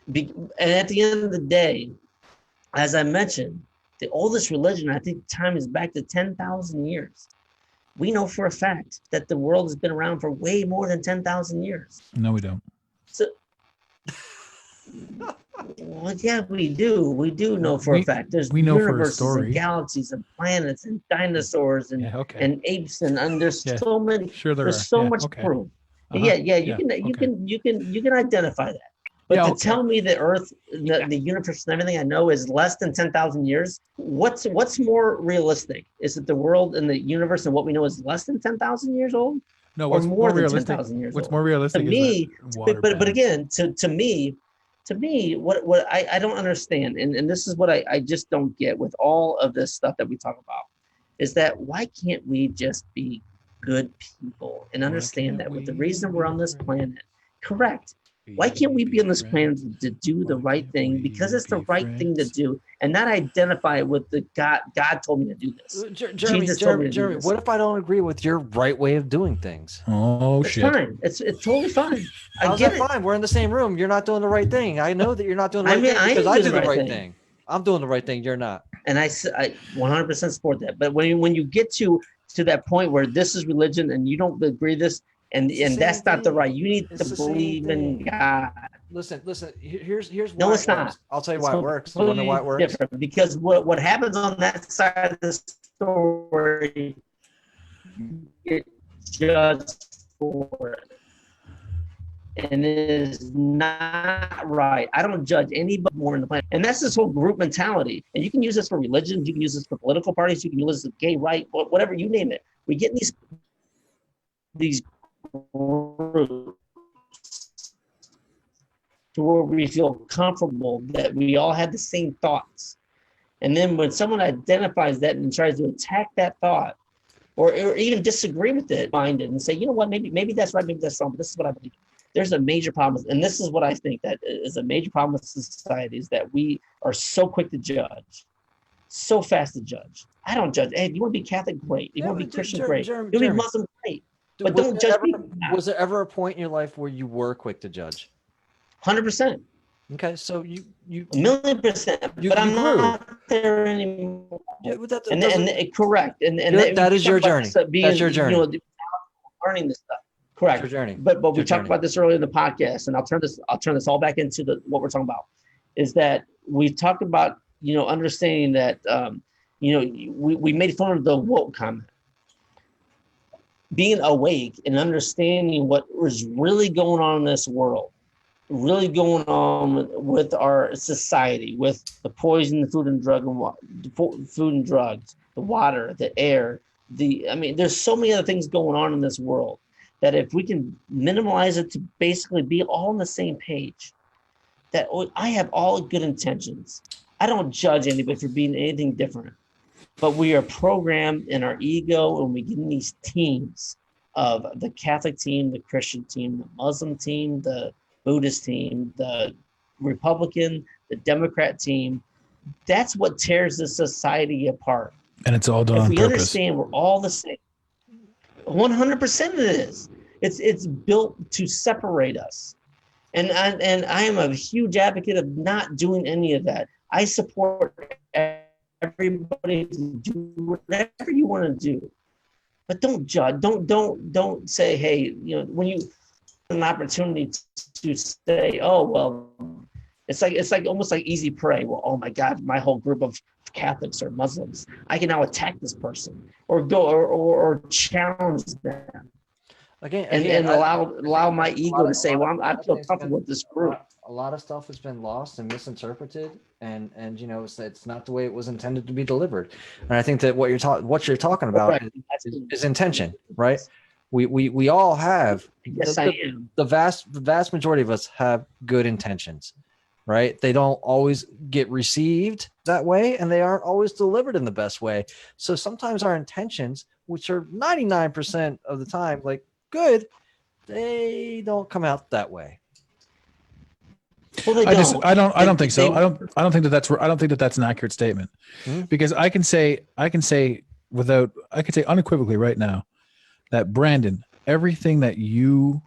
And at the end of the day, as I mentioned, the oldest religion, I think time is back to 10,000 years. We know for a fact that the world has been around for way more than 10,000 years. No, we don't. So Well, yeah, we do. We do know for a fact. There's we know for a universes and story. galaxies and planets and dinosaurs and Yeah, okay. and apes and there's Yeah, so many. sure there There's are. so Yeah, much okay. proof. Uh-huh. Yeah. You okay. can identify that. But Yeah, to okay. tell me the Earth, Yeah. the universe, and everything I know is less than 10,000 years. What's more realistic? Is it the world and the universe and what we know is less than 10,000 years old, No, or what's more more than realistic? 10,000 years What's old? more To realistic is me, that water but bends. again, to me, what I don't understand, and this is what I just don't get with all of this stuff that we talk about, is that why can't we just be good people and understand that with the reason we're on this planet, correct? Why can't we be on this planet to do the right thing because it's the right thing to do and not identify with the God told me to do this. Jesus told me to do Jeremy, this. what if I don't agree with your right way of doing things? Oh, It's shit. fine. It's totally fine. I How's get that it. fine? We're in the same room. You're not doing the right thing. I know that you're not doing the right thing I because am I doing do the the right right thing. thing. I'm doing the right thing. You're not. And I 100% support that. But when you get to that point where this is religion and you don't agree this and that's not the right, you need to believe in God. Listen. Here's why No, it's it not. works. I'll tell you It's why it works. You want to know why it works? different because what happens on that side of the story, you get judged for it. And it is not right. I don't judge anybody more in the planet. And that's this whole group mentality. And you can use this for religion, you can use this for political parties, you can use this for gay right, whatever, you name it. We get these groups to where we feel comfortable that we all have the same thoughts. And then when someone identifies that and tries to attack that thought or even disagree with it, find it and say, you know what, maybe that's right, maybe that's wrong, but this is what I believe. There's a major problem, and this is what I think that is a major problem with society is that we are so quick to judge, so fast to judge. I don't judge. Hey, you want to be Catholic? Great. You want to be Christian? Great. You want to be Muslim? Great. But don't judge me. Was there ever a point in your life where you were quick to judge? 100%. Okay, so you 1,000,000%. But I'm not there anymore. Yeah, but that correct. And that is your journey. That's your journey. Learning this stuff. Correct. Your journey. But we talked about this earlier in the podcast, and I'll turn this all back into what we're talking about. Is that we talked about understanding that we made fun of the woke comment. Being awake and understanding what was really going on in this world, really going on with our society, with the poison, the food and drugs, the water, the air. There's so many other things going on in this world that if we can minimize it to basically be all on the same page, that I have all good intentions. I don't judge anybody for being anything different, but we are programmed in our ego and we get in these teams of the Catholic team, the Christian team, the Muslim team, the Buddhist team, the Republican, the Democrat team. That's what tears the society apart. And it's all done on purpose. If we understand we're all the same, 100% it is. It's built to separate us. And I am a huge advocate of not doing any of that. I support everybody to do whatever you want to do. But don't judge. Don't say, hey, when you have an opportunity to say, oh, well, it's like almost like easy prey. Well, oh my God, my whole group of Catholics or Muslims, I can now attack this person or go or challenge them. And allow my ego to say, well, I feel comfortable with this group. A lot of stuff has been lost and misinterpreted, and it's not the way it was intended to be delivered. And I think that what you're talking about is intention, right? We all have. Yes, I am. The vast majority of us have good intentions, right? They don't always get received that way, and they aren't always delivered in the best way. So sometimes our intentions, which are 99% of the time, like good, they don't come out that way. Well, I don't think so. I don't think that that's an accurate statement, because I can say unequivocally right now that Brandon, everything that you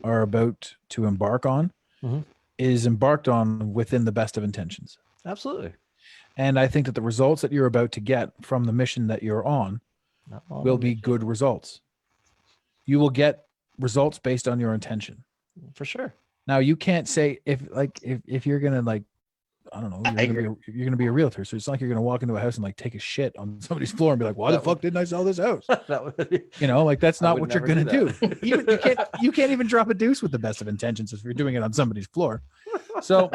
are about to embark on is embarked on within the best of intentions. Absolutely. And I think that the results that you're about to get from the mission that you're on will be good results. You will get results based on your intention. For sure. Now you can't say if you're gonna like, I don't know, you're gonna be a realtor, so it's not like you're gonna walk into a house and like take a shit on somebody's floor and be like, why the fuck didn't I sell this house? You know, like that's not what you're gonna do. Even you can't even drop a deuce with the best of intentions if you're doing it on somebody's floor. So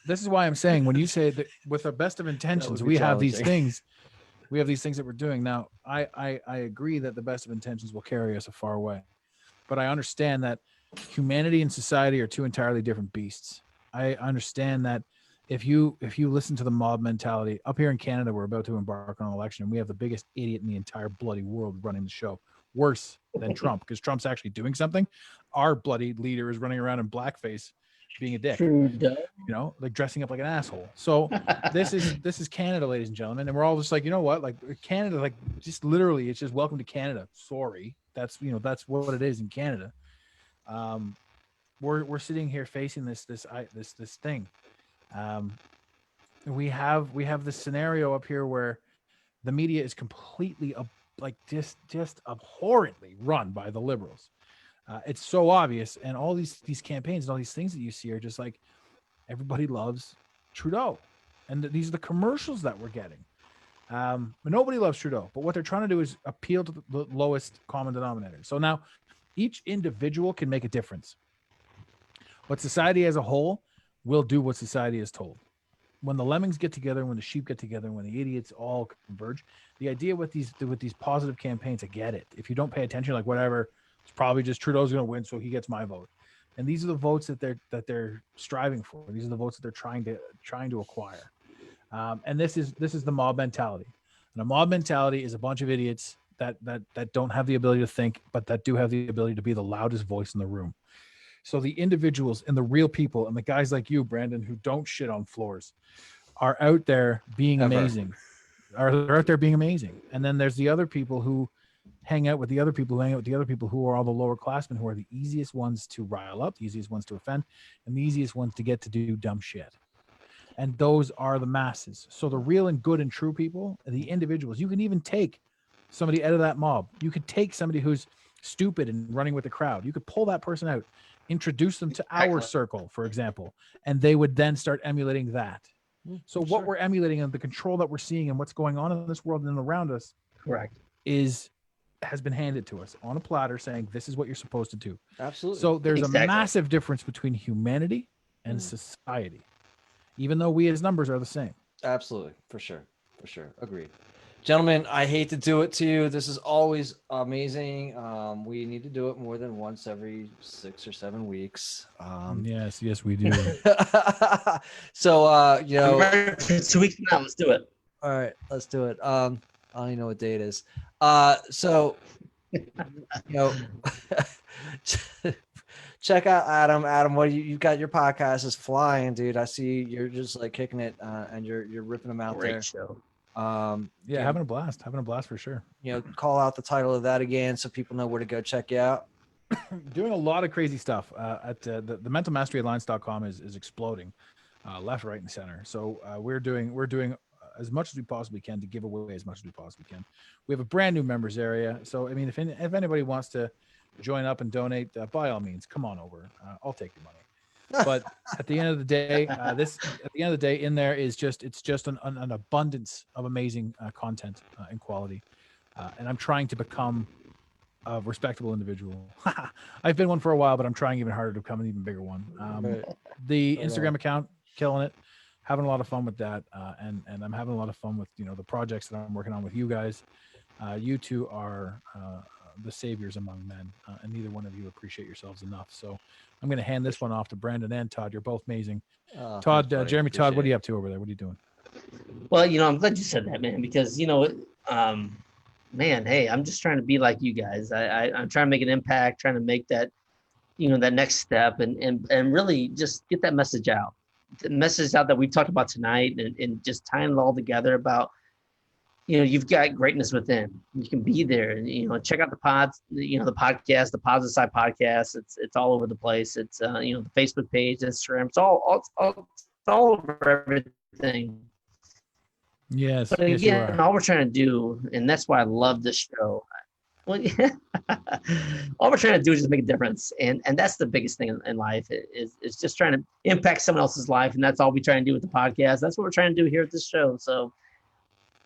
this is why I'm saying, when you say that with the best of intentions, we have these things that we're doing now. I agree that the best of intentions will carry us a far way, but I understand that humanity and society are two entirely different beasts. I understand that if you listen to the mob mentality up here in Canada, we're about to embark on an election, and we have the biggest idiot in the entire bloody world running the show, worse than Trump, because Trump's actually doing something. Our bloody leader is running around in blackface, being a dick, you know, like dressing up like an asshole. So this is Canada, ladies and gentlemen, and we're all just like, you know what, like Canada, like just literally, it's just welcome to Canada. Sorry, that's what it is in Canada. We're sitting here facing this thing. We have this scenario up here where the media is completely just abhorrently run by the liberals. It's so obvious, and all these campaigns and all these things that you see are just like, everybody loves Trudeau, and these are the commercials that we're getting. Nobody loves Trudeau, but what they're trying to do is appeal to the lowest common denominator. So now each individual can make a difference, but society as a whole will do what society is told. When the lemmings get together, when the sheep get together, when the idiots all converge, the idea with these positive campaigns, I get it. If you don't pay attention, like whatever, it's probably just Trudeau's going to win, so he gets my vote. And these are the votes that they're striving for. These are the votes that they're trying to acquire. And this is the mob mentality. And a mob mentality is a bunch of idiots that don't have the ability to think, but that do have the ability to be the loudest voice in the room. So the individuals and the real people and the guys like you, Brandon, who don't shit on floors, are out there being amazing. Are out there being amazing. And then there's the other people who hang out with the other people who are all the lower classmen, who are the easiest ones to rile up, the easiest ones to offend, and the easiest ones to get to do dumb shit. And those are the masses. So the real and good and true people, the individuals, you can even take somebody out of that mob. You could take somebody who's stupid and running with the crowd. You could pull that person out, introduce them to our circle, for example, and they would then start emulating that. So what we're emulating and the control that we're seeing and what's going on in this world and around us, correct, has been handed to us on a platter, saying this is what you're supposed to do. Absolutely. So there's a massive difference between humanity and society, even though we as numbers are the same. Absolutely, for sure, agreed. Gentlemen, I hate to do it to you. This is always amazing. We need to do it more than once every 6 or 7 weeks. Yes, we do. So, you know, 2 weeks from now, let's do it. All right, let's do it. I don't even know what day it is. So, you know, check out Adam. Adam, what you've got? Your podcast is flying, dude. I see you're just like kicking it, and you're ripping them out. Great show. Having a blast for sure. You know, call out the title of that again so people know where to go check you out. Doing a lot of crazy stuff at the mentalmasteryalliance.com is exploding left, right, and center. So we're doing as much as we possibly can to give away as much as we possibly can. We have a brand new members area. So, I mean, if anybody wants to join up and donate, by all means, come on over. I'll take your money. But at the end of the day, in there is just an abundance of amazing content and quality. And I'm trying to become a respectable individual. I've been one for a while, but I'm trying even harder to become an even bigger one. The Instagram account, killing it, having a lot of fun with that. And I'm having a lot of fun with, you know, the projects that I'm working on with you guys. You two are the saviors among men, and neither one of you appreciate yourselves enough. So I'm going to hand this one off to Brandon and Todd. You're both amazing. Todd, Jeremy, Todd, what are you up to over there? What are you doing? Well, you know, I'm glad you said that, man, because, you know, man, hey, I'm just trying to be like you guys. I'm trying to make an impact, trying to make that, you know, that next step and really just get that message out. The message out that we talked about tonight and just tying it all together about, you know, you've got greatness within. You can be there, and you know, check out the pods. You know, the podcast, the Positive Side podcast. It's all over the place. It's you know, the Facebook page, Instagram. It's all over everything. Yes. But again, all we're trying to do, and that's why I love this show. Well, yeah. All we're trying to do is just make a difference, and that's the biggest thing in life is just trying to impact someone else's life, and that's all we try and do with the podcast. That's what we're trying to do here at this show. So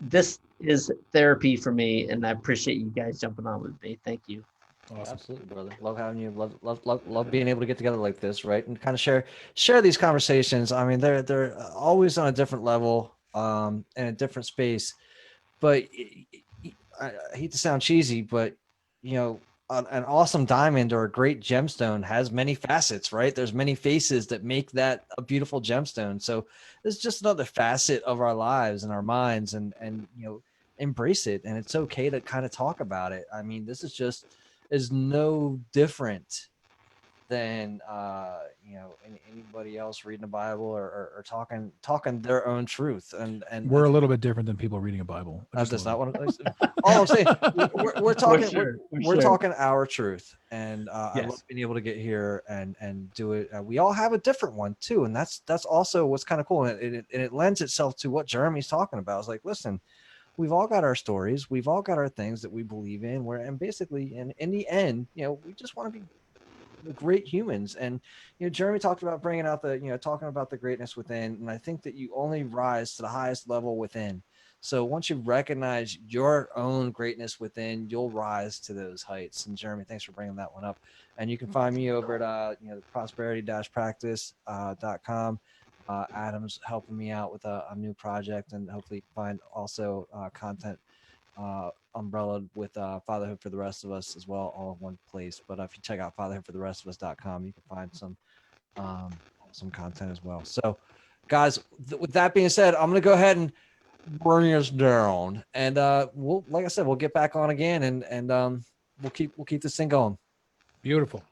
this is therapy for me, and I appreciate you guys jumping on with me. Thank you. Awesome. Absolutely, brother. Love having you. Love being able to get together like this, right? And kind of share these conversations. I mean, they're always on a different level, in a different space. But I hate to sound cheesy, but you know, an awesome diamond or a great gemstone has many facets, right? There's many faces that make that a beautiful gemstone. So it's just another facet of our lives and our minds, and you know, embrace it. And it's okay to kind of talk about it. I mean, this is no different than you know, anybody else reading the Bible or talking their own truth. And We're a little bit different than people reading a Bible. that's not what all I'm saying. We're talking we're sure. talking our truth, and I Yes. love being able to get here and do it. We all have a different one too, and that's also what's kind of cool, and it lends itself to what Jeremy's talking about. It's like, listen, we've all got our stories, we've all got our things that we believe in. And basically, in the end, you know, we just want to be great humans. And you know, Jeremy talked about bringing out the, you know, talking about the greatness within, and I think that you only rise to the highest level within. So once you recognize your own greatness within, you'll rise to those heights. And Jeremy, thanks for bringing that one up. And you can find me over at you know, prosperity-practice.com. Adam's helping me out with a new project, and hopefully find also content umbrella with Fatherhood for the Rest of Us as well, all in one place. But if you check out fatherhoodfortherestofus.com, you can find some content as well. So guys, with that being said, I'm gonna go ahead and bring us down, and we'll, like I said, we'll get back on again, and we'll keep this thing going. Beautiful.